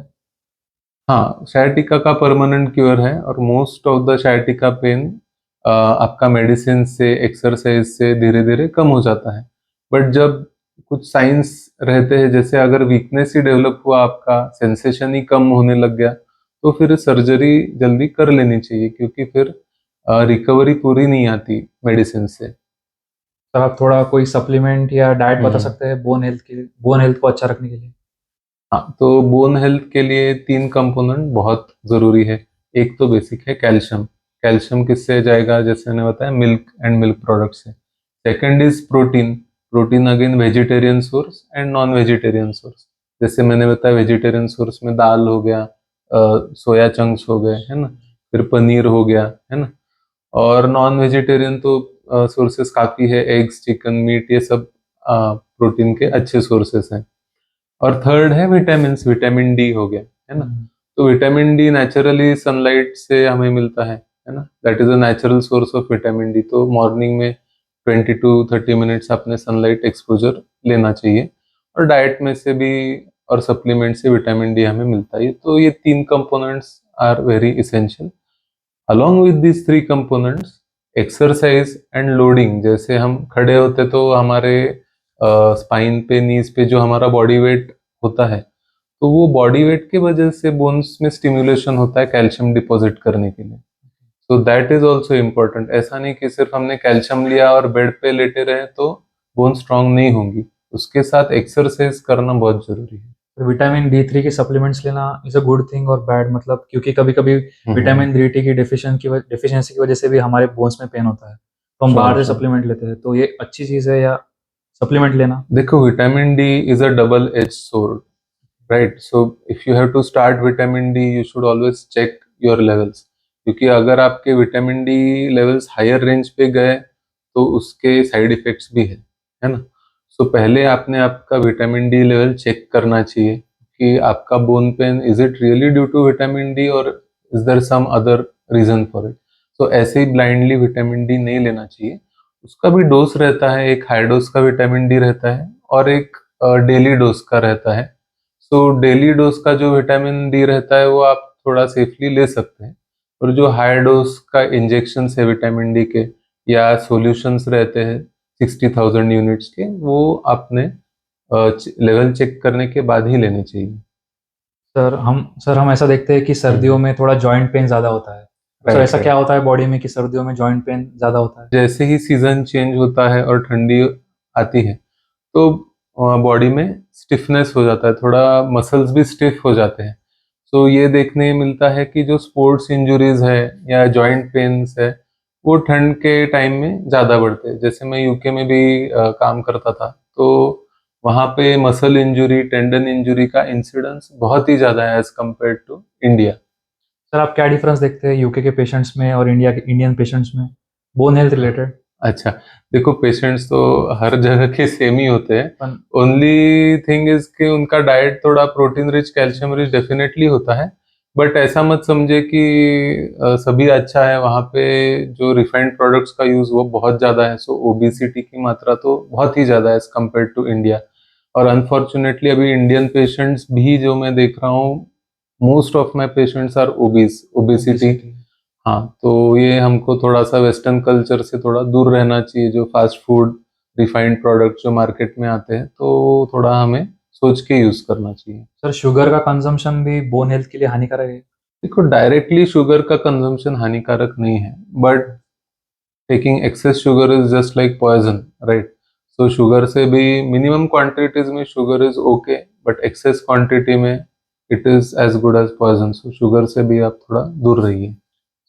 हाँ, शायटिका का परमानेंट क्योर है, और मोस्ट ऑफ द शायटिका पेन आपका मेडिसिन से, एक्सरसाइज से धीरे धीरे कम हो जाता है। बट जब कुछ साइंस रहते हैं, जैसे अगर वीकनेस ही डेवलप हुआ, आपका सेंसेशन ही कम होने लग गया, तो फिर सर्जरी जल्दी कर लेनी चाहिए, क्योंकि फिर रिकवरी पूरी नहीं आती मेडिसिन से। सर आप थोड़ा कोई सप्लीमेंट या डाइट बता हम्म। सकते हैं बोन हेल्थ के लिए, बोन हेल्थ को अच्छा रखने के लिए? हाँ, तो बोन हेल्थ के लिए 3 कंपोनेंट बहुत जरूरी है। एक तो बेसिक है कैल्शियम। कैल्शियम किससे जाएगा? जैसे मैंने बताया, मिल्क एंड मिल्क प्रोडक्ट से। Second is protein. Protein again vegetarian source and non vegetarian source. जैसे मैंने बताया, वेजिटेरियन सोर्स में दाल हो गया, सोया चंक्स हो गए, है ना, फिर पनीर हो गया, है ना। और नॉन वेजिटेरियन तो सोर्सेस काफ़ी है, एग्स, चिकन, मीट, ये सब प्रोटीन के अच्छे सोर्सेस हैं। और थर्ड है विटामिन, विटामिन डी हो गया, है ना। तो विटामिन डी नेचुरली सनलाइट से हमें मिलता है ना, that is a natural source of vitamin D. तो मॉर्निंग में 20 to 30 मिनट्स अपने सनलाइट एक्सपोजर लेना चाहिए, और डाइट में से भी और सप्लीमेंट से विटामिन डी हमें मिलता है। तो ये 3 components are very essential. Along with these 3 components, exercise and loading, जैसे हम खड़े होते तो हमारे स्पाइन पे, नीज पे जो हमारा बॉडी वेट होता है, तो वो बॉडी वेट की वजह से बोन्स में स्टिमुलेशन होता है कैल्शियम डिपॉजिट करने के लिए। सो दैट इज ऑल्सो इम्पोर्टेंट। ऐसा नहीं कि सिर्फ हमने कैल्शियम लिया और बेड पे लेटे रहे तो बोन स्ट्रांग नहीं होंगी, उसके साथ एक्सरसाइज करना बहुत जरूरी है। तो विटामिन D3 के सप्लीमेंट्स लेना इज अ गुड थिंग और बैड, मतलब क्योंकि कभी कभी विटामिन D3 की डिफिशियंसी की वजह से भी हमारे बोन्स में पेन होता है, तो हम बाहर से Sure. सप्लीमेंट लेते हैं, तो ये अच्छी चीज है या सप्लीमेंट लेना? देखो, vitamin D is a double edge sword, right? So if you have to start vitamin D, you should always check your levels, क्योंकि अगर आपके vitamin D levels higher range पे गए तो उसके साइड इफेक्ट्स भी है ना? सो पहले आपने आपका विटामिन डी लेवल चेक करना चाहिए कि आपका bone pain, is it really due to vitamin D और is there some other reason for it? So ऐसे ही ब्लाइंडली विटामिन डी नहीं लेना चाहिए। उसका भी डोज रहता है, एक हाई डोज का विटामिन डी रहता है और एक डेली डोज का रहता है। सो डेली डोज का जो विटामिन डी रहता है वो आप थोड़ा सेफली ले सकते हैं, और जो हाई डोज का इंजेक्शन है विटामिन डी के या सॉल्यूशंस रहते हैं 60,000 यूनिट्स के, वो आपने लेवल चेक करने के बाद ही लेने चाहिए। सर हम ऐसा देखते हैं कि सर्दियों में थोड़ा जॉइंट पेन ज्यादा होता है, तो सर राइट, ऐसा क्या राइट। होता है बॉडी में कि सर्दियों में जॉइंट पेन ज्यादा होता है? जैसे ही सीजन चेंज होता है और ठंडी आती है तो बॉडी में स्टिफनेस हो जाता है, थोड़ा मसल्स भी स्टिफ हो जाते हैं। तो ये देखने मिलता है कि जो स्पोर्ट्स इंजरीज है या जॉइंट पेन्स है, वो ठंड के टाइम में ज़्यादा बढ़ते हैं। जैसे मैं यूके में भी काम करता था, तो वहाँ पे मसल इंजरी, टेंडन इंजरी का इंसिडेंस बहुत ही ज़्यादा है as compare to India. Sir आप क्या डिफरेंस देखते हैं यूके के पेशेंट्स में और इंडियन पेशेंट्स में, बोन हेल्थ रिलेटेड? अच्छा, देखो, पेशेंट्स तो हर जगह के सेम ही होते हैं। पर ओनली थिंग इज कि उनका डाइट थोड़ा protein rich, calcium rich definitely होता है, बट ऐसा मत समझे कि सभी अच्छा है। वहाँ पे जो रिफाइंड प्रोडक्ट्स का यूज वो बहुत ज़्यादा है, सो ओबेसिटी की मात्रा तो बहुत ही ज़्यादा है एज कम्पेयर टू इंडिया। और अनफॉर्चुनेटली अभी इंडियन पेशेंट्स भी जो मैं देख रहा हूँ, most of my patients are obesity. हाँ, तो ये हमको थोड़ा-सा वेस्टर्न कल्चर से थोड़ा दूर रहना चाहिए, जो फास्ट फूड, रिफाइंड प्रोडक्ट जो मार्केट में आते हैं, तो थोड़ा हमें सोच के यूज़ करना चाहिए। सर शुगर का कंजम्पशन भी बोन हेल्थ के लिए हानिकारक है? देखो, डायरेक्टली शुगर का कंज़म्पशन हानिकारक नहीं है, but taking excess sugar is just like poison, right? So sugar से भी मिनिमम क्वांटिटीज़ में sugar is okay, but excess quantity में it is as good as poison. So sugar से भी आप थोड़ा दूर रहिए।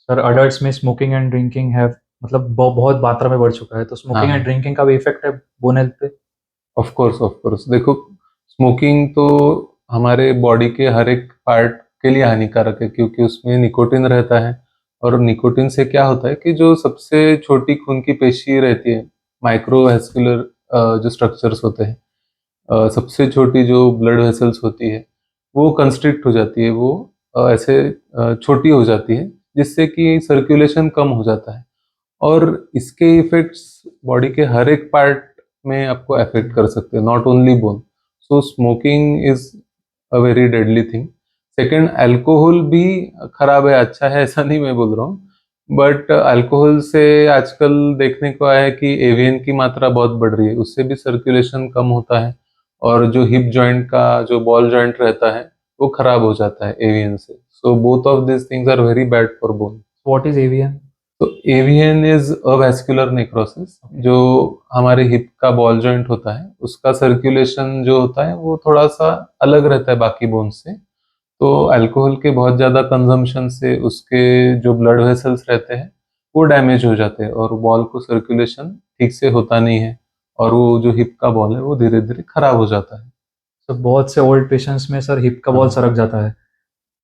सर अडल्ट्स में स्मोकिंग एंड ड्रिंकिंग है, मतलब बहुत मात्रा में बढ़ चुका है, तो स्मोकिंग एंड हाँ। ड्रिंकिंग का भी इफेक्ट है बोन हेल्थ पे? Of course, of course. देखो, स्मोकिंग तो हमारे बॉडी के हर एक पार्ट के लिए हानिकारक है, क्योंकि उसमें निकोटिन रहता है। और निकोटिन से क्या होता है कि जो सबसे छोटी खून की पेशी रहती है, माइक्रोवेस्कुलर जो स्ट्रक्चर्स होते हैं, सबसे छोटी जो ब्लड वेसल्स होती है, वो कंस्ट्रिक्ट हो जाती है, वो ऐसे छोटी हो जाती है, जिससे कि सर्कुलेशन कम हो जाता है। और इसके इफेक्ट्स बॉडी के हर एक पार्ट में आपको अफेक्ट कर सकते हैं, not only bone. So smoking is a very deadly thing. Second, alcohol भी खराब है, अच्छा है ऐसा नहीं मैं बोल रहा हूँ, बट अल्कोहल से आजकल देखने को आया है कि एवियन की मात्रा बहुत बढ़ रही है, उससे भी सर्कुलेशन कम होता है, और जो हिप जॉइंट का जो बॉल जॉइंट रहता है वो खराब हो जाता है एवियन से। So both of this things are very bad for bone. What is AVN? तो एवियन इज अवेस्कुलर नेक्रोसिस, जो हमारे हिप का बॉल जॉइंट होता है उसका सर्कुलेशन जो होता है वो थोड़ा सा अलग रहता है बाकी बोन से। तो अल्कोहल के बहुत ज़्यादा कंजम्पशन से उसके जो ब्लड वेसल्स रहते हैं वो डैमेज हो जाते हैं, और बॉल को सर्कुलेशन ठीक से होता नहीं है, और वो जो हिप का बॉल है वो धीरे धीरे खराब हो जाता है। सर बहुत से ओल्ड पेशेंट्स में सर हिप का बॉल हाँ, सरक जाता है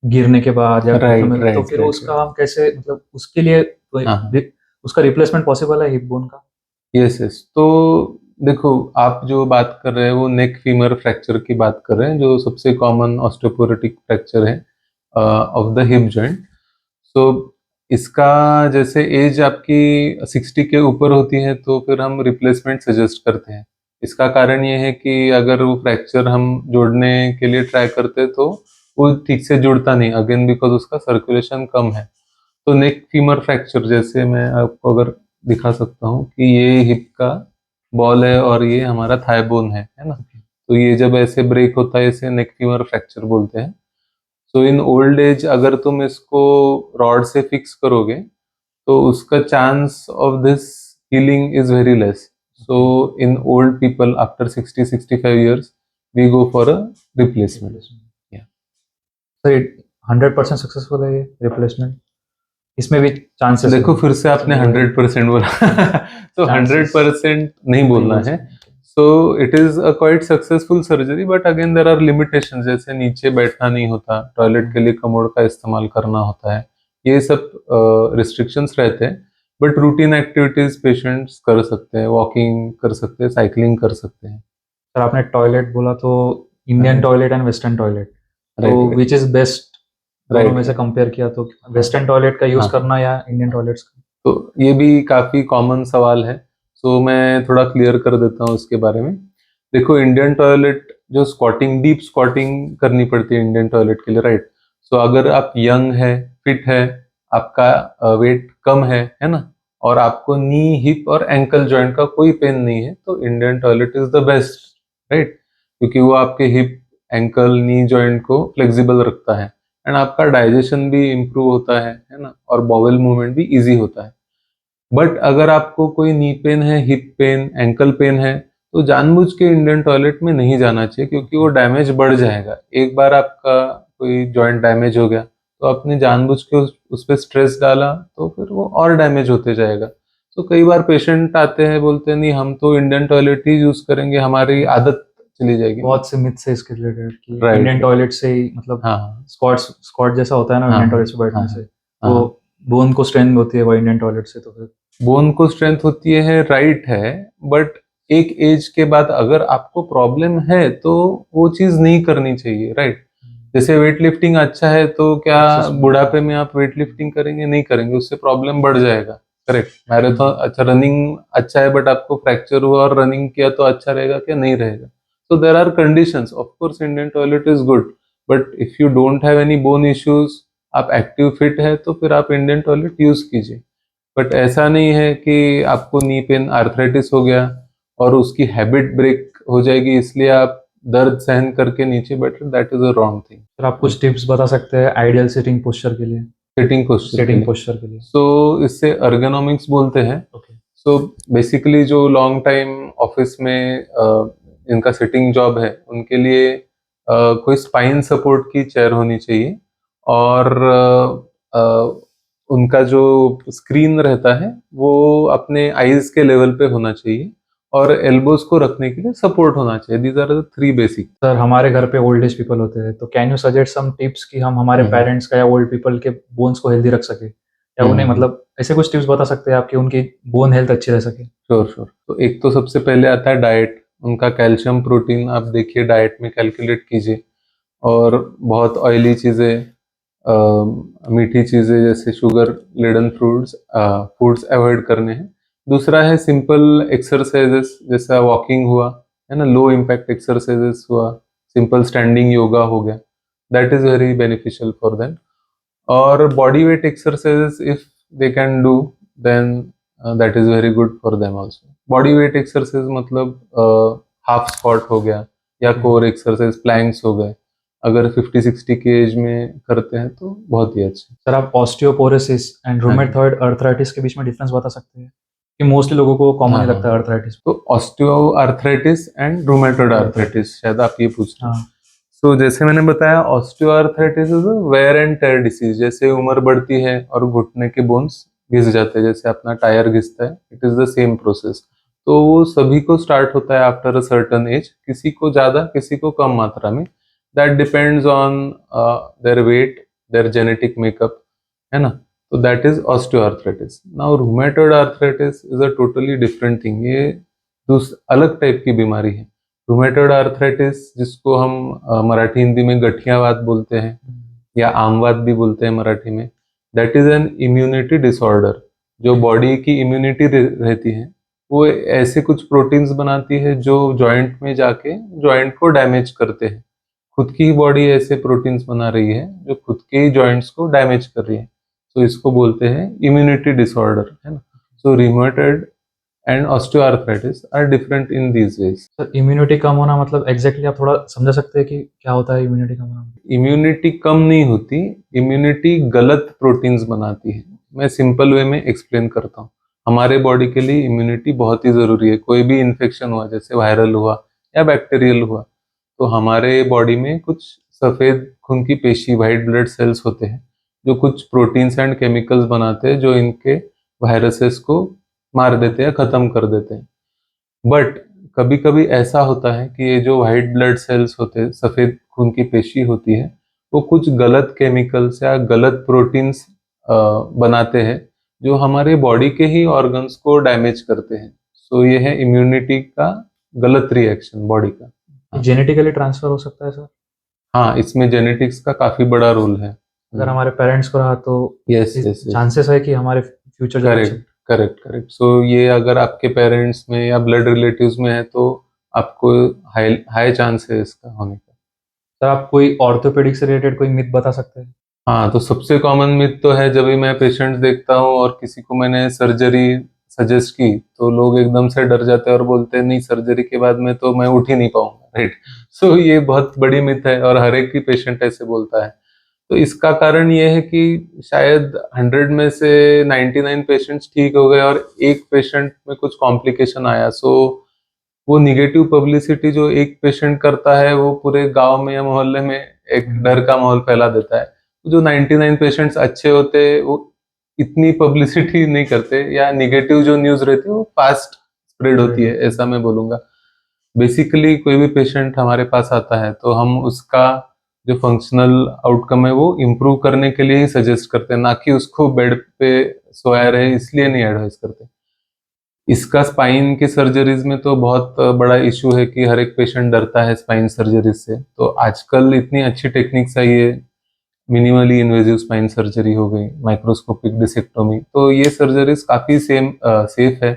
गिरने के बाद या घुटनों राइट, में, तो राइट, फिर राइट, उसका राइट। हम कैसे, मतलब उसके लिए हाँ, उसका रिप्लेसमेंट पॉसिबल है हिप बोन का? Yes, yes. तो देखो, आप जो बात कर रहे हैं वो नेक फीमर फ्रैक्चर की बात कर रहे हैं, जो सबसे कॉमन ऑस्टियोपोरोटिक फ्रैक्चर है ऑफ द हिप जॉइंट। सो इसका जैसे एज आपकी 60 के ऊपर होती है तो फिर हम रिप्लेसमेंट सजेस्ट करते हैं। इसका कारण ये है कि अगर वो फ्रैक्चर हम जोड़ने के लिए ट्राई करते हैं तो वो ठीक से जुड़ता नहीं, अगेन बिकॉज उसका सर्कुलेशन कम है। तो नेक फीमर फ्रैक्चर, जैसे मैं आपको अगर दिखा सकता हूँ कि ये हिप का बॉल है और ये हमारा थाई बोन है ना। तो ये जब ऐसे ब्रेक होता है इसे नेक फीमर फ्रैक्चर बोलते हैं। सो इन ओल्ड एज अगर तुम इसको रॉड से फिक्स करोगे तो उसका chance of this healing is very less. So in old people after 60-65 years we go for a replacement. Sir 100% successful है ये रिप्लेसमेंट? इसमें भी चांसेस देखो फिर से आपने 100% बोला तो Chances. 100% नहीं बोलना है। So it is a quite successful surgery, but again there are limitations, जैसे नीचे बैठना नहीं होता, टॉयलेट के लिए कमोड का इस्तेमाल करना होता है, ये सब रिस्ट्रिक्शंस रहते हैं। बट रूटीन एक्टिविटीज पेशेंट्स कर सकते हैं, वॉकिंग कर सकते हैं, साइकिलिंग कर सकते हैं। सर आपने टॉयलेट बोला तो Indian toilet and western toilet, तो Right, right. Which is best? दोनों Right. में से कंपेयर किया तो वेस्टर्न टॉयलेट का यूज हाँ। करना या इंडियन टॉयलेट्स का? तो ये भी काफी कॉमन सवाल है, सो मैं थोड़ा क्लियर कर देता हूँ इसके बारे में। देखो इंडियन टॉयलेट जो स्क्वाटिंग, डीप स्क्वाटिंग करनी पड़ती है इंडियन टॉयलेट के लिए, राइट। सो अगर आप यंग है, फिट है, आपका वेट कम है ना, और आपको नी, हिप और एंकल जॉइंट का कोई पेन नहीं है, तो Indian toilet is the best, right. क्योंकि वो आपके हिप, एंकल, नी जॉइंट को फ्लेक्सिबल रखता है एंड आपका डाइजेशन भी इम्प्रूव होता है ना, और बॉवेल मूवमेंट भी इजी होता है। बट अगर आपको कोई नी पेन है, हिप पेन, एंकल पेन है, तो जानबूझ के इंडियन टॉयलेट में नहीं जाना चाहिए, क्योंकि वो डैमेज बढ़ जाएगा। एक बार आपका कोई जॉइंट डैमेज हो गया तो आपने जानबूझ के उस पर स्ट्रेस डाला तो फिर वो और डैमेज होते जाएगा। तो कई बार पेशेंट आते हैं, बोलते हैं नहीं हम तो इंडियन टॉयलेट ही यूज करेंगे, हमारी आदत चली जाएगी। बहुत से मिथ से इसके रिलेटेड कि Right. इंडियन टॉयलेट से ही मतलब हाँ स्क्वाट जैसा होता है ना हाँ, इंडियन टॉयलेट से बैठने हाँ, से, तो बोन को स्ट्रेंथ होती है वो इंडियन टॉयलेट से, तो फिर बोन को स्ट्रेंथ होती है, राइट है। बट एक एज के बाद अगर आपको प्रॉब्लम है तो वो चीज नहीं करनी चाहिए, राइट। जैसे वेट लिफ्टिंग अच्छा है तो क्या Accessible. बुढ़ापे में आप वेट लिफ्टिंग करेंगे? नहीं करेंगे, उससे प्रॉब्लम बढ़ जाएगा, करेक्ट। मैराथन अच्छा, रनिंग अच्छा है बट आपको फ्रैक्चर हुआ और रनिंग किया तो अच्छा रहेगा क्या? नहीं रहेगा। So there are conditions. Of course Indian toilet is good, but if you don't have any bone issues, आप एक्टिव फिट है, तो फिर आप इंडियन टॉयलेट यूज कीजिए। बट ऐसा नहीं है कि आपको नी पेन, आर्थराइटिस हो गया और उसकी हैबिट ब्रेक हो जाएगी इसलिए आप दर्द सहन करके नीचे बैठ रहे, that is a wrong thing. Sir आप कुछ टिप्स बता सकते हैं आइडियल सिटिंग पोस्चर के लिए? सिटिंग पोस्चर पोस्चर के लिए सो इससे अर्गोनॉमिक्स बोलते हैं। ओके। सो बेसिकली जो लॉन्ग टाइम ऑफिस में इनका सिटिंग जॉब है उनके लिए कोई स्पाइन सपोर्ट की चेयर होनी चाहिए, और उनका जो स्क्रीन रहता है वो अपने आईज के लेवल पे होना चाहिए, और एल्बोज को रखने के लिए सपोर्ट होना चाहिए। These are the 3 basic. Sir हमारे घर पे ओल्ड एज पीपल होते हैं, तो can you suggest some tips कि हम हमारे पेरेंट्स का या ओल्ड पीपल के बोन्स को हेल्दी रख सके, या उन्हें मतलब ऐसे कुछ टिप्स बता सकते हैं आप कि उनकी बोन हेल्थ अच्छी रह सके? Sure sure. तो एक तो सबसे पहले आता है डाइट। उनका कैल्शियम प्रोटीन आप देखिए डाइट में कैलकुलेट कीजिए, और बहुत ऑयली चीज़ें, मीठी चीज़ें जैसे शुगर लेडन फूड्स अवॉइड करने हैं। दूसरा है सिंपल एक्सरसाइजेस, जैसा वॉकिंग हुआ है ना, लो इम्पैक्ट एक्सरसाइजेस हुआ, सिंपल स्टैंडिंग योगा हो गया, that is very beneficial for them. और body weight exercises if they can do, then that is very good for them also. Body weight exercise मतलब half squat हो गया, या core exercise, planks हो गए, अगर 50-60 की एज में करते हैं तो बहुत ही अच्छा। सर आप ऑस्टियोपोरोसिस एंड रूमेटॉइड अर्थराइटिस के बीच में डिफरेंस बता सकते हैं कि मोस्टली लोगों को कॉमन ही लगता है अर्थराइटिस? तो osteo arthritis and rheumatoid arthritis, शायद आप ये पूछ रहे हैं। सो जैसे मैंने बताया, osteoarthritis is a wear and tear disease. जैसे उम्र बढ़ती है और घुटने के बोन्स घिस जाते हैं, जैसे अपना टायर घिसता है, it is the same process. तो वो सभी को स्टार्ट होता है आफ्टर अ सर्टन एज, किसी को ज्यादा, किसी को कम मात्रा में। That depends on their weight, their genetic makeup, है ना। तो that is osteoarthritis. Now rheumatoid arthritis is a totally different thing. ये अलग टाइप की बीमारी है। रूमेटॉइड आर्थराइटिस, जिसको हम मराठी हिंदी में गठियावात बोलते हैं, या आमवात भी बोलते हैं मराठी में, that is an immunity disorder. जो बॉडी की इम्यूनिटी रहती है वो ऐसे कुछ प्रोटीन्स बनाती है जो जॉइंट में जाके जॉइंट को डैमेज करते हैं। खुद की ही बॉडी ऐसे प्रोटीन्स बना रही है जो खुद के ही जॉइंट्स को डैमेज कर रही है, तो इसको बोलते हैं इम्यूनिटी डिसऑर्डर, है ना। So rheumatoid and osteoarthritis are different in these ways. Sir immunity कम होना मतलब एग्जैक्टली आप थोड़ा समझा सकते हैं कि क्या होता है इम्यूनिटी कम होना? इम्यूनिटी कम नहीं होती, इम्यूनिटी गलत प्रोटीन्स बनाती है। मैं सिंपल वे में एक्सप्लेन करता हूँ। हमारे बॉडी के लिए इम्यूनिटी बहुत ही जरूरी है। कोई भी इन्फेक्शन हुआ, जैसे वायरल हुआ या बैक्टीरियल हुआ, तो हमारे बॉडी में कुछ सफेद खून की पेशी, व्हाइट ब्लड सेल्स होते हैं, जो कुछ प्रोटीन्स एंड केमिकल्स बनाते हैं जो इनके वायरसेस को मार देते हैं, खत्म कर देते हैं। बट कभी कभी ऐसा होता है कि ये जो व्हाइट ब्लड सेल्स होते हैं, सफेद खून की पेशी होती है, वो कुछ गलत केमिकल्स या गलत प्रोटीन्स बनाते हैं जो हमारे बॉडी के ही ऑर्गन्स को डैमेज करते हैं। सो ये है इम्यूनिटी का गलत रिएक्शन बॉडी का। जेनेटिकली ट्रांसफर हो सकता है सर? हाँ, इसमें जेनेटिक्स का काफी बड़ा रोल है। अगर हमारे पेरेंट्स को रहा तो यस यस, चांसेस है कि हमारे फ्यूचर करेक्ट करेक्ट करेक्ट। सो ये अगर आपके पेरेंट्स में या ब्लड रिलेटिव्स में है तो आपको हाई हाई चांस है इसका होने का। सर आप कोई ऑर्थोपेडिक से रिलेटेड कोई मिथ बता सकते हैं? हाँ, तो सबसे कॉमन मिथ तो है, जब भी मैं पेशेंट्स देखता हूँ और किसी को मैंने सर्जरी सजेस्ट की तो लोग एकदम से डर जाते हैं और बोलते हैं नहीं, सर्जरी के बाद में तो मैं उठ ही नहीं पाऊंगा, राइट। सो ये बहुत बड़ी मिथ है और हर एक ही पेशेंट ऐसे बोलता है। तो इसका कारण ये है कि शायद 100 में से 99 पेशेंट्स ठीक हो गए और एक पेशेंट में कुछ कॉम्प्लिकेशन आया। सो वो निगेटिव पब्लिसिटी जो एक पेशेंट करता है वो पूरे गांव में या मोहल्ले में एक डर का माहौल फैला देता है। जो 99 पेशेंट्स अच्छे होते हैं वो इतनी पब्लिसिटी नहीं करते, या निगेटिव जो न्यूज रहती है वो फास्ट स्प्रेड होती है, ऐसा मैं बोलूंगा। बेसिकली कोई भी पेशेंट हमारे पास आता है तो हम उसका जो फंक्शनल आउटकम है वो इम्प्रूव करने के लिए ही सजेस्ट करते हैं, ना कि उसको बेड पे सोया रहे इसलिए नहीं एडवाइस करते। इसका स्पाइन के सर्जरीज में तो बहुत बड़ा इशू है कि हर एक पेशेंट डरता है स्पाइन सर्जरीज से। तो आजकल इतनी अच्छी टेक्निक्स आई है, मिनिमली इन्वेजिव स्पाइन सर्जरी हो गई, माइक्रोस्कोपिक डिसेक्टोमी, तो ये सर्जरीज काफ़ी सेफ है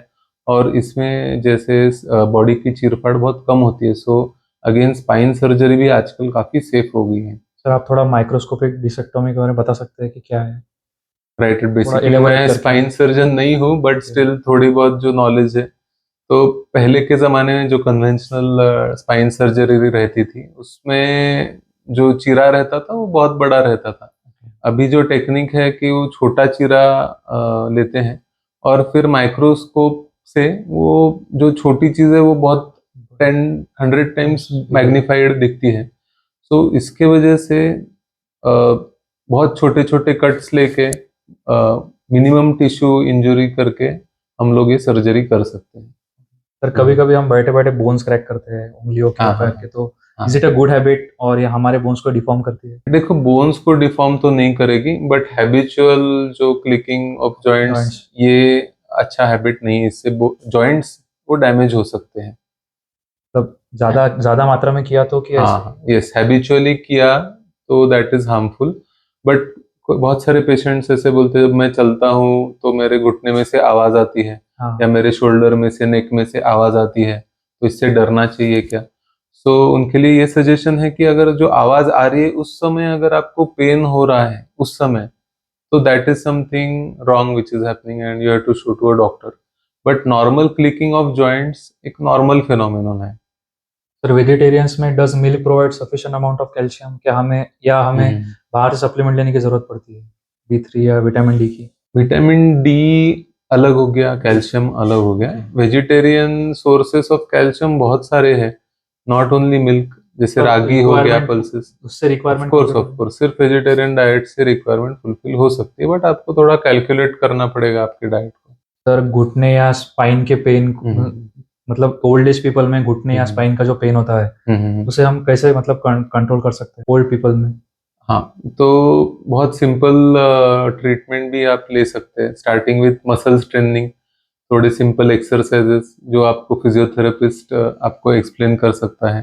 और इसमें जैसे बॉडी की चीरफाड़ बहुत कम होती है। सो अगेन स्पाइन सर्जरी भी आजकल काफ़ी सेफ हो गई है। सर आप थोड़ा माइक्रोस्कोपिक डिसेक्टोमी के बारे में बता सकते हैं कि क्या है? राइट, बेसिकली elaborate मैं करके। स्पाइन सर्जन नहीं हूँ बट स्टिल थोड़ी बहुत जो नॉलेज है, तो पहले के ज़माने में जो कन्वेंशनल स्पाइन सर्जरी रहती थी उसमें जो चीरा रहता था वो बहुत बड़ा रहता था। अभी जो टेक्निक है कि वो छोटा चीरा लेते हैं और फिर माइक्रोस्कोप से वो जो छोटी चीज़ है वो बहुत 10-100 टाइम्स मैग्नीफाइड दिखती है। सो इसके वजह से बहुत छोटे छोटे कट्स लेके मिनिमम टिश्यू इंजरी करके हम लोग ये सर्जरी कर सकते हैं। सर कभी कभी हम बैठे बैठे बोन्स क्रैक करते हैं उंगलियों के हाँ, पैर हाँ, के, तो हाँ। Is it a good habit और ये हमारे बोन्स को डिफॉर्म करती है? देखो, बोन्स को डिफॉर्म तो नहीं करेगी बट हैबिचुअल जो क्लिकिंग ऑफ जॉइंट्स, Joints। ये अच्छा हैबिट नहीं है। इससे जॉइंट्स वो डैमेज हो सकते हैं। मतलब ज्यादा ज्यादा मात्रा में किया तो कि ऐसे? हाँ, यस, हैबिचुअली किया तो दैट इज हार्मफुल। बट बहुत सारे पेशेंट्स ऐसे बोलते हैं जब मैं चलता हूँ तो मेरे घुटने में से आवाज आती है हाँ। या मेरे शोल्डर में से, नेक में से आवाज आती है, तो इससे डरना चाहिए क्या? सो उनके लिए ये सजेशन है कि अगर जो आवाज आ रही है उस समय अगर आपको पेन हो रहा है उस समय, तो that is something wrong which is happening and you have to show to a doctor. But normal clicking of joints एक नॉर्मल फिनोमेनन है। सर वेजिटेरियंस में does milk provide sufficient amount of calcium? क्या हमें बाहर से supplement लेने की जरूरत पड़ती है B3 या विटामिन डी की? विटामिन डी अलग हो गया, कैल्शियम अलग हो गया। वेजिटेरियन सोर्सेस ऑफ कैल्शियम बहुत सारे हैं, नॉट ओनली मिल्क, जैसे रागी हो गया, पल्सेस। उससे रिक्वायरमेंट ऑफ कोर्स सिर्फ वेजिटेरियन डाइट से रिक्वायरमेंट फुलफिल हो सकती है, बट आपको थोड़ा कैलकुलेट करना पड़ेगा आपकी डाइट को। सर घुटने या स्पाइन के पेन, मतलब ओल्ड एज पीपल में घुटने या स्पाइन का जो पेन होता है उसे हम कैसे मतलब कंट्रोल कर सकते हैं ओल्ड पीपल में? हाँ, तो बहुत सिंपल ट्रीटमेंट भी आप ले सकते हैं, स्टार्टिंग विथ मसल स्ट्रेनिंग, थोड़े सिंपल एक्सरसाइजेस जो आपको फिजियोथेरेपिस्ट आपको एक्सप्लेन कर सकता है।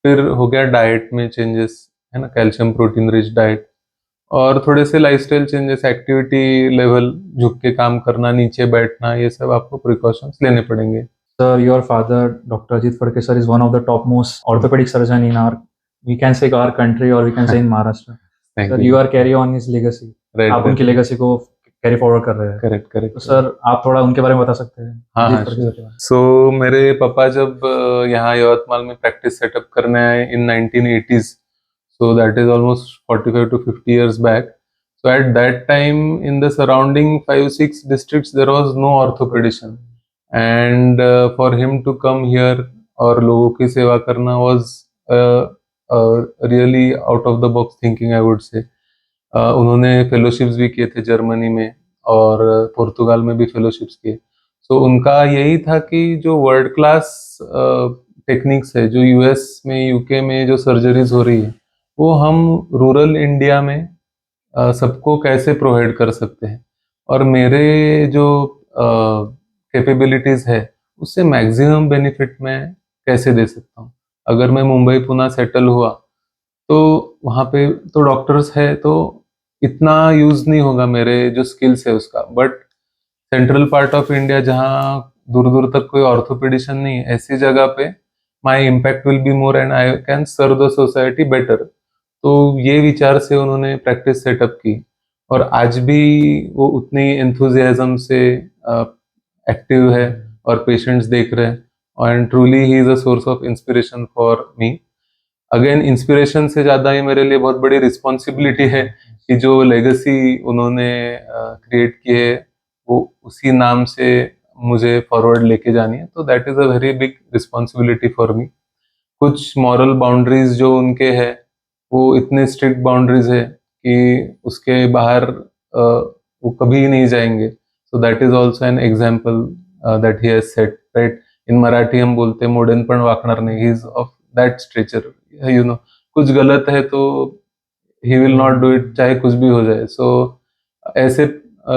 फिर हो गया डाइट में चेंजेस, है ना, कैल्शियम प्रोटीन रिच डाइट, और थोड़े से लाइफस्टाइल चेंजेस, एक्टिविटी लेवल, झुक के काम करना, नीचे बैठना, ये सब आपको प्रिकॉशंस लेने पड़ेंगे। Sir, your father, Dr. Ajit Phadke sir, is one of the topmost orthopedic surgeon in our, we can say our country or we can say in Maharashtra. Thank Sir, you. you are carry on his legacy. Right, आप उनकी right. legacy को carry forward कर रहे हैं। Correct correct. तो sir आप थोड़ा उनके बारे में बता सकते हैं? हाँ जी, हाँ सर, sure. के बारे में। सो मेरे पापा जब यहाँ यवतमाल में प्रैक्टिस सेटअप करने आए इन 1980s, so that is almost 45 to 50 years back. So at that time in the surrounding 5-6 districts there was no orthopedician, and for him to come here और लोगों की सेवा करना was really out of the box thinking, I would say. उन्होंने fellowships भी किए थे Germany में और पुर्तगाल में भी फेलोशिप्स किए। सो उनका यही था कि जो वर्ल्ड क्लास टेक्निक्स है जो यूएस में यूके में जो सर्जरीज हो रही है वो हम रूरल इंडिया में सबको कैसे प्रोवाइड कर सकते हैं, और मेरे जो कैपेबिलिटीज है उससे मैक्सिमम बेनिफिट मैं कैसे दे सकता हूँ। अगर मैं मुंबई पुणे सेटल हुआ तो वहाँ पे तो डॉक्टर्स है तो इतना यूज नहीं होगा मेरे जो स्किल्स है उसका, but central part of India जहाँ दूर दूर तक कोई ऑर्थोपेडिशन नहीं है, ऐसी जगह पे my impact will be more and I can serve the society better. तो ये विचार से उन्होंने प्रैक्टिस सेटअप की और आज भी वो उतनी एंथुजियाज्म से एक्टिव है और पेशेंट्स देख रहे हैं, and truly he is a source of inspiration for me. Again inspiration से ज़्यादा ही मेरे लिए बहुत बड़ी रिस्पॉन्सिबिलिटी है कि जो लेगेसी उन्होंने क्रिएट की है वो उसी नाम से मुझे फॉरवर्ड लेके जानी है। तो that is a very big responsibility for me. कुछ मॉरल बाउंड्रीज जो उनके है वो इतने स्ट्रिक्ट बाउंड्रीज है कि उसके बाहर वो कभी नहीं जाएंगे। So that is also an example that he has set, right. In Marathi हम बोलते हैं मोडेन पण वाकणार नहीं, he is of that stature, you know. कुछ गलत है तो he will not do it, चाहे कुछ भी हो जाए। सो ऐसे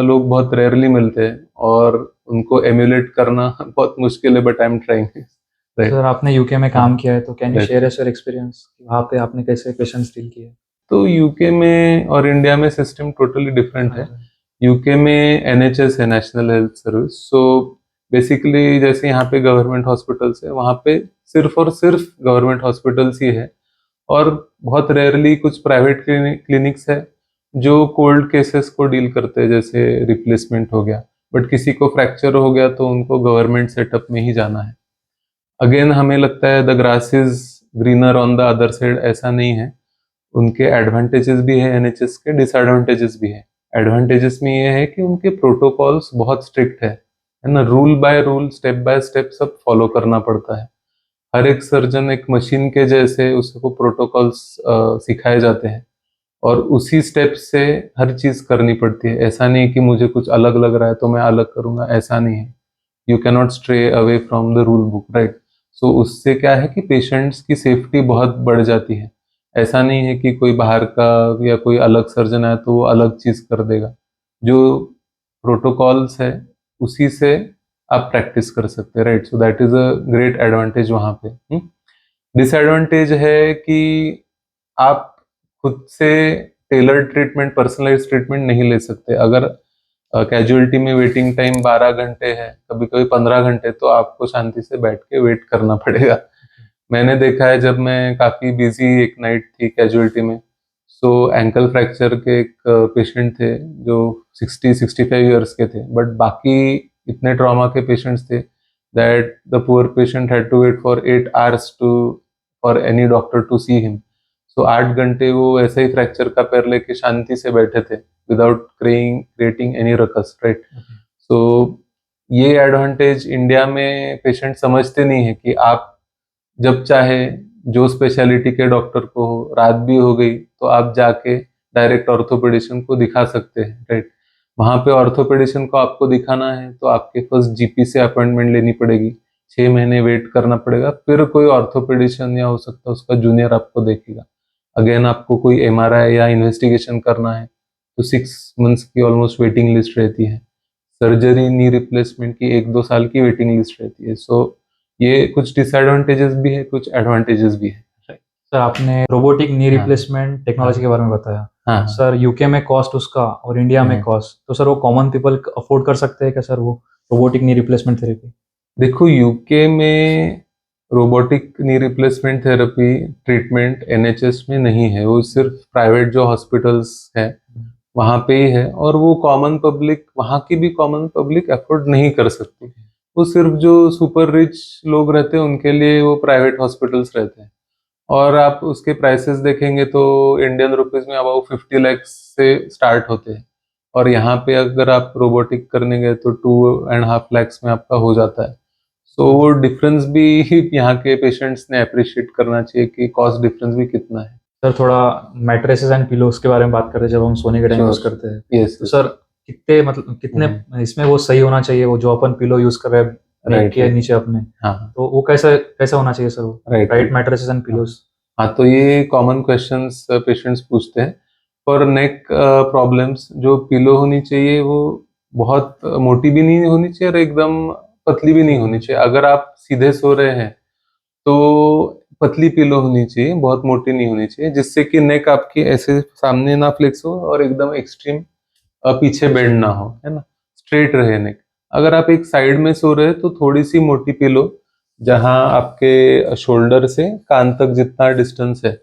लोग बहुत रेयरली मिलते हैं और उनको एम्यूलेट करना बहुत मुश्किल है, but I am trying. Sir आपने यूके में काम किया है तो can you Right. Share your experience वहाँ पे आपने कैसे पेशेंट्स डील किए? तो यूके में और इंडिया में सिस्टम टोटली डिफरेंट है। यूके में एनएचएस है, national health service. So basically जैसे यहाँ पे गवर्नमेंट हॉस्पिटल्स है वहाँ पे सिर्फ और सिर्फ गवर्नमेंट हॉस्पिटल्स ही है, और बहुत रेयरली कुछ प्राइवेट क्लिनिक्स है जो कोल्ड केसेस को डील करते हैं, जैसे रिप्लेसमेंट हो गया, बट किसी को फ्रैक्चर हो गया तो उनको गवर्नमेंट सेटअप में ही जाना है। अगेन हमें लगता है the grass is greener on the other side, ऐसा नहीं है। उनके एडवांटेजेस भी है एनएचएस के, डिसएडवांटेजेस भी है। एडवांटेजेस में ये है कि उनके प्रोटोकॉल्स बहुत स्ट्रिक्ट है ना, rule by rule step by step सब फॉलो करना पड़ता है। हर एक सर्जन एक मशीन के जैसे उसको प्रोटोकॉल्स सिखाए जाते हैं और उसी स्टेप से हर चीज करनी पड़ती है। ऐसा नहीं कि मुझे कुछ अलग लग रहा है तो मैं अलग करूंगा, ऐसा नहीं है। You can not stray away from the rule book, right. So उससे क्या है कि पेशेंट्स की सेफ्टी बहुत बढ़ जाती है। ऐसा नहीं है कि कोई बाहर का या कोई अलग सर्जन है तो वो अलग चीज कर देगा। जो प्रोटोकॉल्स है उसी से आप प्रैक्टिस कर सकते हैं, right. So that is a great advantage वहाँ पे। डिसएडवांटेज है कि आप खुद से टेलर्ड ट्रीटमेंट, पर्सनलाइज ट्रीटमेंट नहीं ले सकते। अगर कैजुअलिटी में वेटिंग टाइम 12 घंटे है, कभी कभी 15 घंटे, तो आपको शांति से बैठ के वेट करना पड़ेगा। मैंने देखा है जब मैं काफ़ी बिजी एक नाइट थी कैजुअलिटी में, सो एंकल फ्रैक्चर के एक पेशेंट थे जो 60-65 ईयर्स के थे, बट बाकी इतने ट्रॉमा के पेशेंट्स थे that the poor patient had to wait for 8 hours to for any doctor to see him. So 8 घंटे वो ऐसे ही फ्रैक्चर का पैर लेके शांति से बैठे थे without creating any ruckus, right. So ये एडवांटेज इंडिया में पेशेंट समझते नहीं है कि आप जब चाहे जो स्पेशलिटी के डॉक्टर को हो, रात भी हो गई तो आप जाके डायरेक्ट ऑर्थोपेडिशियन को दिखा सकते हैं, राइट। वहाँ पे ऑर्थोपेडिशियन को आपको दिखाना है तो आपके फर्स्ट जीपी से अपॉइंटमेंट लेनी पड़ेगी, 6 महीने वेट करना पड़ेगा, फिर कोई ऑर्थोपेडिशियन या हो सकता है उसका जूनियर आपको देखेगा। अगेन आपको कोई एमआरआई या इन्वेस्टिगेशन करना है तो 6 मंथ्स की ऑलमोस्ट वेटिंग लिस्ट रहती है। सर्जरी नी रिप्लेसमेंट की 1-2 साल की वेटिंग लिस्ट रहती है। सो ये कुछ डिसएडवांटेजेस भी है, कुछ एडवांटेजेस भी है। सर आपने रोबोटिक नी हाँ। रिप्लेसमेंट टेक्नोलॉजी के बारे में बताया। हाँ सर यूके में कॉस्ट उसका और इंडिया में कॉस्ट, तो सर वो कॉमन पीपल अफोर्ड कर सकते हैं क्या सर वो रोबोटिक नी रिप्लेसमेंट थेरेपी? देखो, यूके में robotic knee replacement therapy treatment NHS में नहीं है, वो सिर्फ प्राइवेट जो हॉस्पिटल्स हैं वहाँ पे ही है, और वो कॉमन पब्लिक, वहाँ की भी कॉमन पब्लिक अफोर्ड नहीं कर सकती। वो सिर्फ जो सुपर रिच लोग रहते हैं उनके लिए वो प्राइवेट हॉस्पिटल्स रहते हैं, और आप उसके प्राइसेस देखेंगे तो इंडियन रुपीस में अबाउट 50 लाख से स्टार्ट होते हैं, और यहाँ पे अगर आप रोबोटिक करने गए तो 2.5 लाख में आपका हो जाता है। सो वो डिफरेंस भी यहाँ के पेशेंट्स ने अप्रिशिएट करना चाहिए कि कॉस्ट डिफरेंस भी कितना है। सर थोड़ा मैट्रेसेस एंड पिलोस के बारे में बात कर रहे हैं जब हम सोने के टाइम यूज करते हैं, यस, तो सर कितने मतलब कितने इसमें वो सही होना चाहिए, वो जो अपन पिलो यूज कर रहे हैं नेक राइट के नीचे अपने, हाँ, तो वो कैसा कैसा होना चाहिए सर, वो राइट मैट्रेसेस एंड पिलोस? हाँ, तो ये कॉमन क्वेश्चंस पेशेंट्स पूछते हैं। फॉर नेक प्रॉब्लम्स जो पिलो होनी चाहिए वो बहुत मोटी भी नहीं होनी चाहिए और एकदम पतली भी नहीं होनी चाहिए। अगर आप सीधे सो रहे हैं तो पतली पिलो होनी चाहिए, बहुत मोटी नहीं होनी चाहिए, जिससे कि नेक आपकी ऐसे सामने ना फ्लेक्स हो और एकदम एक्सट्रीम पीछे बेंड ना हो, है ना, स्ट्रेट रहे नेक। अगर आप एक साइड में सो रहे हैं तो थोड़ी सी मोटी पिलो, जहां आपके शोल्डर से कान तक जितना डिस्टेंस है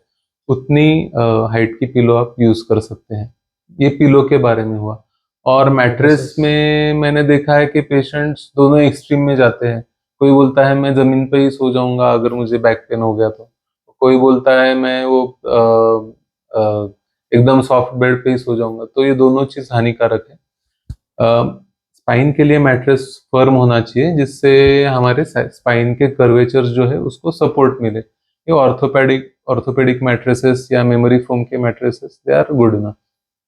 उतनी हाइट की पिलो आप यूज कर सकते हैं। ये पिलो के बारे में हुआ। और मैट्रेस में मैंने देखा है कि पेशेंट्स दोनों एक्सट्रीम में जाते हैं। कोई बोलता है मैं जमीन पे ही सो जाऊंगा अगर मुझे बैक पेन हो गया तो, कोई बोलता है मैं वो एकदम सॉफ्ट बेड पे ही सो जाऊंगा। तो ये दोनों चीज हानिकारक है। स्पाइन के लिए मैट्रेस फर्म होना चाहिए जिससे हमारे स्पाइन के कर्वेचर्स जो है उसको सपोर्ट मिले। ये ऑर्थोपेडिक मैट्रेसेस या मेमोरी फोम के mattresses they are good enough.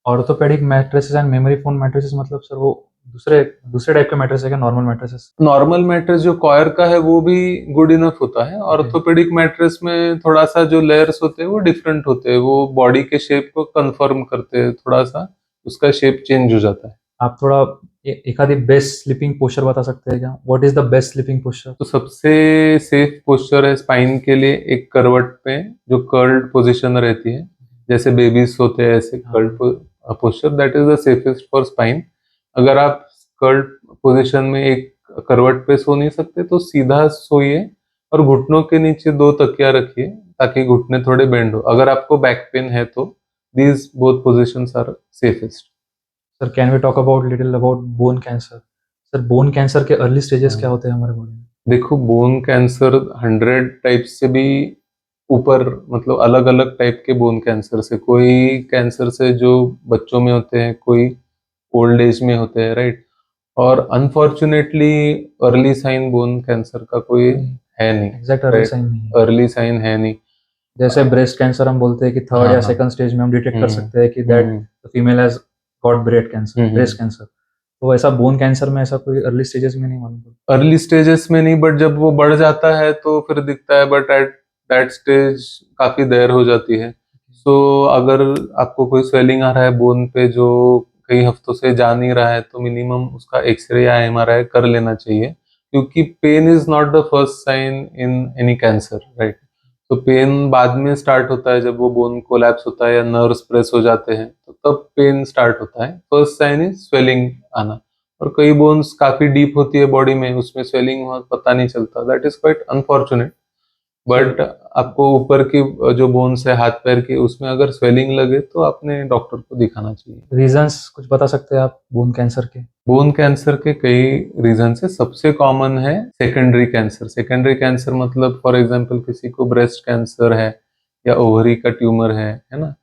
Orthopaedic mattresses and memory foam mattresses मतलब सर वो दूसरे दूसरे टाइप का मैट्रेस है क्या, नॉर्मल मैट्रेसेस? नॉर्मल मैट्रेस जो कॉयर का है वो भी गुड इनफ होता है। ऑर्थोपेडिक मैट्रेस में थोड़ा सा जो लेयर्स होते हैं वो डिफरेंट होते हैं, वो बॉडी के शेप को कंफर्म करते हैं, थोड़ा सा उसका शेप चेंज हो जाता है। आप थोड़ा एक आधी बेस्ट स्लीपिंग पोस्चर बता सकते हैं क्या? What is the best sleeping posture? तो सबसे सेफ पोस्चर है स्पाइन के लिए एक करवट पे जो कर्ल्ड पोजीशन रहती है, जैसे बेबीज होते हैं ऐसे curled posture, that is the safest for spine. अगर आप कर्ल्ड पोजीशन में एक करवट पे सो नहीं सकते तो सीधा सोइए और घुटनों के नीचे 2 तकिया रखिए ताकि घुटने थोड़े बेंड हो। अगर आपको बैक पेन है तो these both positions are safest. Sir can we talk about little about bone cancer? Sir bone cancer के अर्ली स्टेजेस क्या होते हैं हमारे बॉडी में? देखो, बोन कैंसर 100 टाइप से भी ऊपर, मतलब अलग अलग टाइप के बोन कैंसर से, कोई कैंसर से जो बच्चों में होते हैं, कोई ओल्ड एज में होते हैं, राइट। और unfortunately early sign bone cancer का कोई है नहीं, एग्जैक्ट अर्ली साइन नहीं है। अर्ली साइन है नहीं। जैसे ब्रेस्ट कैंसर हम बोलते हैं कि थर्ड या सेकंड स्टेज में हम डिटेक्ट कर सकते हैं कि that the female has got breast cancer, breast cancer. तो ऐसा बोन कैंसर में ऐसा कोई अर्ली स्टेजेस में नहीं मालूम पड़ता? अर्ली स्टेजेस में नहीं, बट जब वो बढ़ जाता है तो फिर दिखता है, बट एट दैट स्टेज काफी देर हो जाती है। सो अगर आपको कोई स्वेलिंग आ रहा है बोन पे जो कई हफ्तों से जा नहीं रहा है तो मिनिमम उसका एक्सरे या एमआरआई कर लेना चाहिए, क्योंकि pain is not the first sign in any cancer, right. तो पेन बाद में स्टार्ट होता है जब वो बोन कोलैप्स होता है या नर्व्स प्रेस हो जाते हैं, तो तब पेन स्टार्ट होता है। फर्स्ट साइन इज स्वेलिंग आना। और कई बोन्स काफी डीप होती है बॉडी में, उसमें स्वेलिंग हुआ पता नहीं चलता, that is quite unfortunate. But आपको ऊपर की जो बोन्स है हाथ पैर की, उसमें अगर स्वेलिंग लगे तो आपने डॉक्टर को दिखाना चाहिए। रीजंस कुछ बता सकते हैं आप बोन कैंसर के? बोन कैंसर के कई रीजन है। सबसे कॉमन है सेकेंडरी कैंसर। सेकेंडरी कैंसर मतलब फॉर एग्जांपल किसी को ब्रेस्ट कैंसर है या ओवरी का ट्यूमर है ना,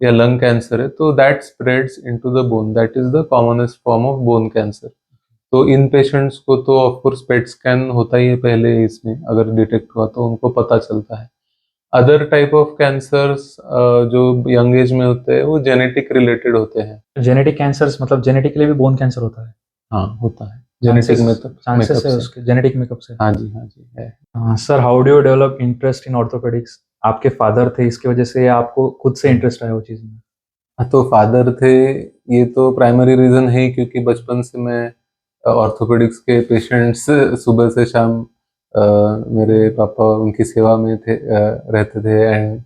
या लंग कैंसर है, तो that spreads into the bone, that is the commonest form of bone cancer. तो इन पेशेंट्स को तो ऑफकोर्स पेट स्कैन होता ही है पहले, इसमें अगर डिटेक्ट हुआ तो उनको पता चलता है। अदर टाइप ऑफ कैंसर्स जो यंग एज में होते हैं वो जेनेटिक रिलेटेड होते हैं। जेनेटिक कैंसर्स मतलब जेनेटिकली भी बोन कैंसर होता है? हाँ, होता है जेनेटिक चांसेस है उसके, जेनेटिक मेकअप से? हाँ जी, हाँ जी है। Sir how do you develop interest in orthopaedics? आपके फादर थे इसकी वजह से या आपको खुद से इंटरेस्ट आया वो चीज में? हाँ, तो फादर थे, ये तो प्राइमरी रीजन है ही, क्योंकि बचपन से मैं ऑर्थोपेडिक्स के पेशेंट्स सुबह से शाम मेरे पापा उनकी सेवा में थे, रहते थे। एंड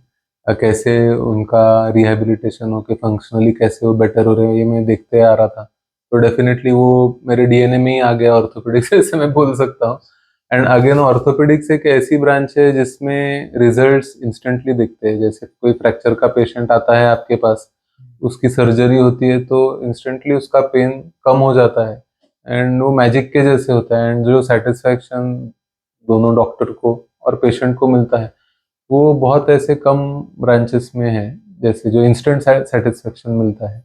कैसे उनका रिहेबिलिटेशन हो के फंक्शनली कैसे वो बेटर हो रहे हो ये मैं देखते आ रहा था। तो डेफिनेटली वो मेरे डीएनए में ही आ गया ऑर्थोपेडिक्स, ऐसे मैं बोल सकता हूँ। एंड अगेन ऑर्थोपेडिक्स एक ऐसी ब्रांच है जिसमें रिजल्ट्स इंस्टेंटली दिखते हैं। जैसे कोई फ्रैक्चर का पेशेंट आता है आपके पास, उसकी सर्जरी होती है तो इंस्टेंटली उसका पेन कम हो जाता है एंड वो मैजिक के जैसे होता है एंड जो सेटिस्फैक्शन दोनों डॉक्टर को और पेशेंट को मिलता है वो बहुत ऐसे कम ब्रांचेस में है जैसे जो इंस्टेंट सेटिस्फेक्शन मिलता है।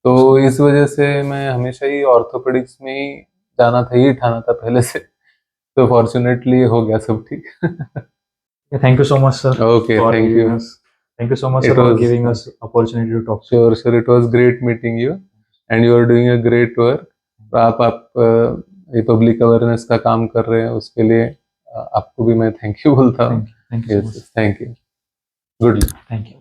तो इस वजह से मैं हमेशा ही ऑर्थोपेडिक्स में ही जाना था, ही ठाना था पहले से। तो फॉर्चुनेटली हो गया सब ठीक। Thank you so much, sir, Okay, for thank giving you. us. Thank you so much, It sir, for was giving us opportunity to talk. sure, sure. It was great meeting you, and you are doing a great work. तो आप ये public awareness का काम कर रहे हैं उसके लिए आपको भी मैं थैंक यू बोलता हूँ। Thank you so yes, much. Thank you. Good luck. Thank you.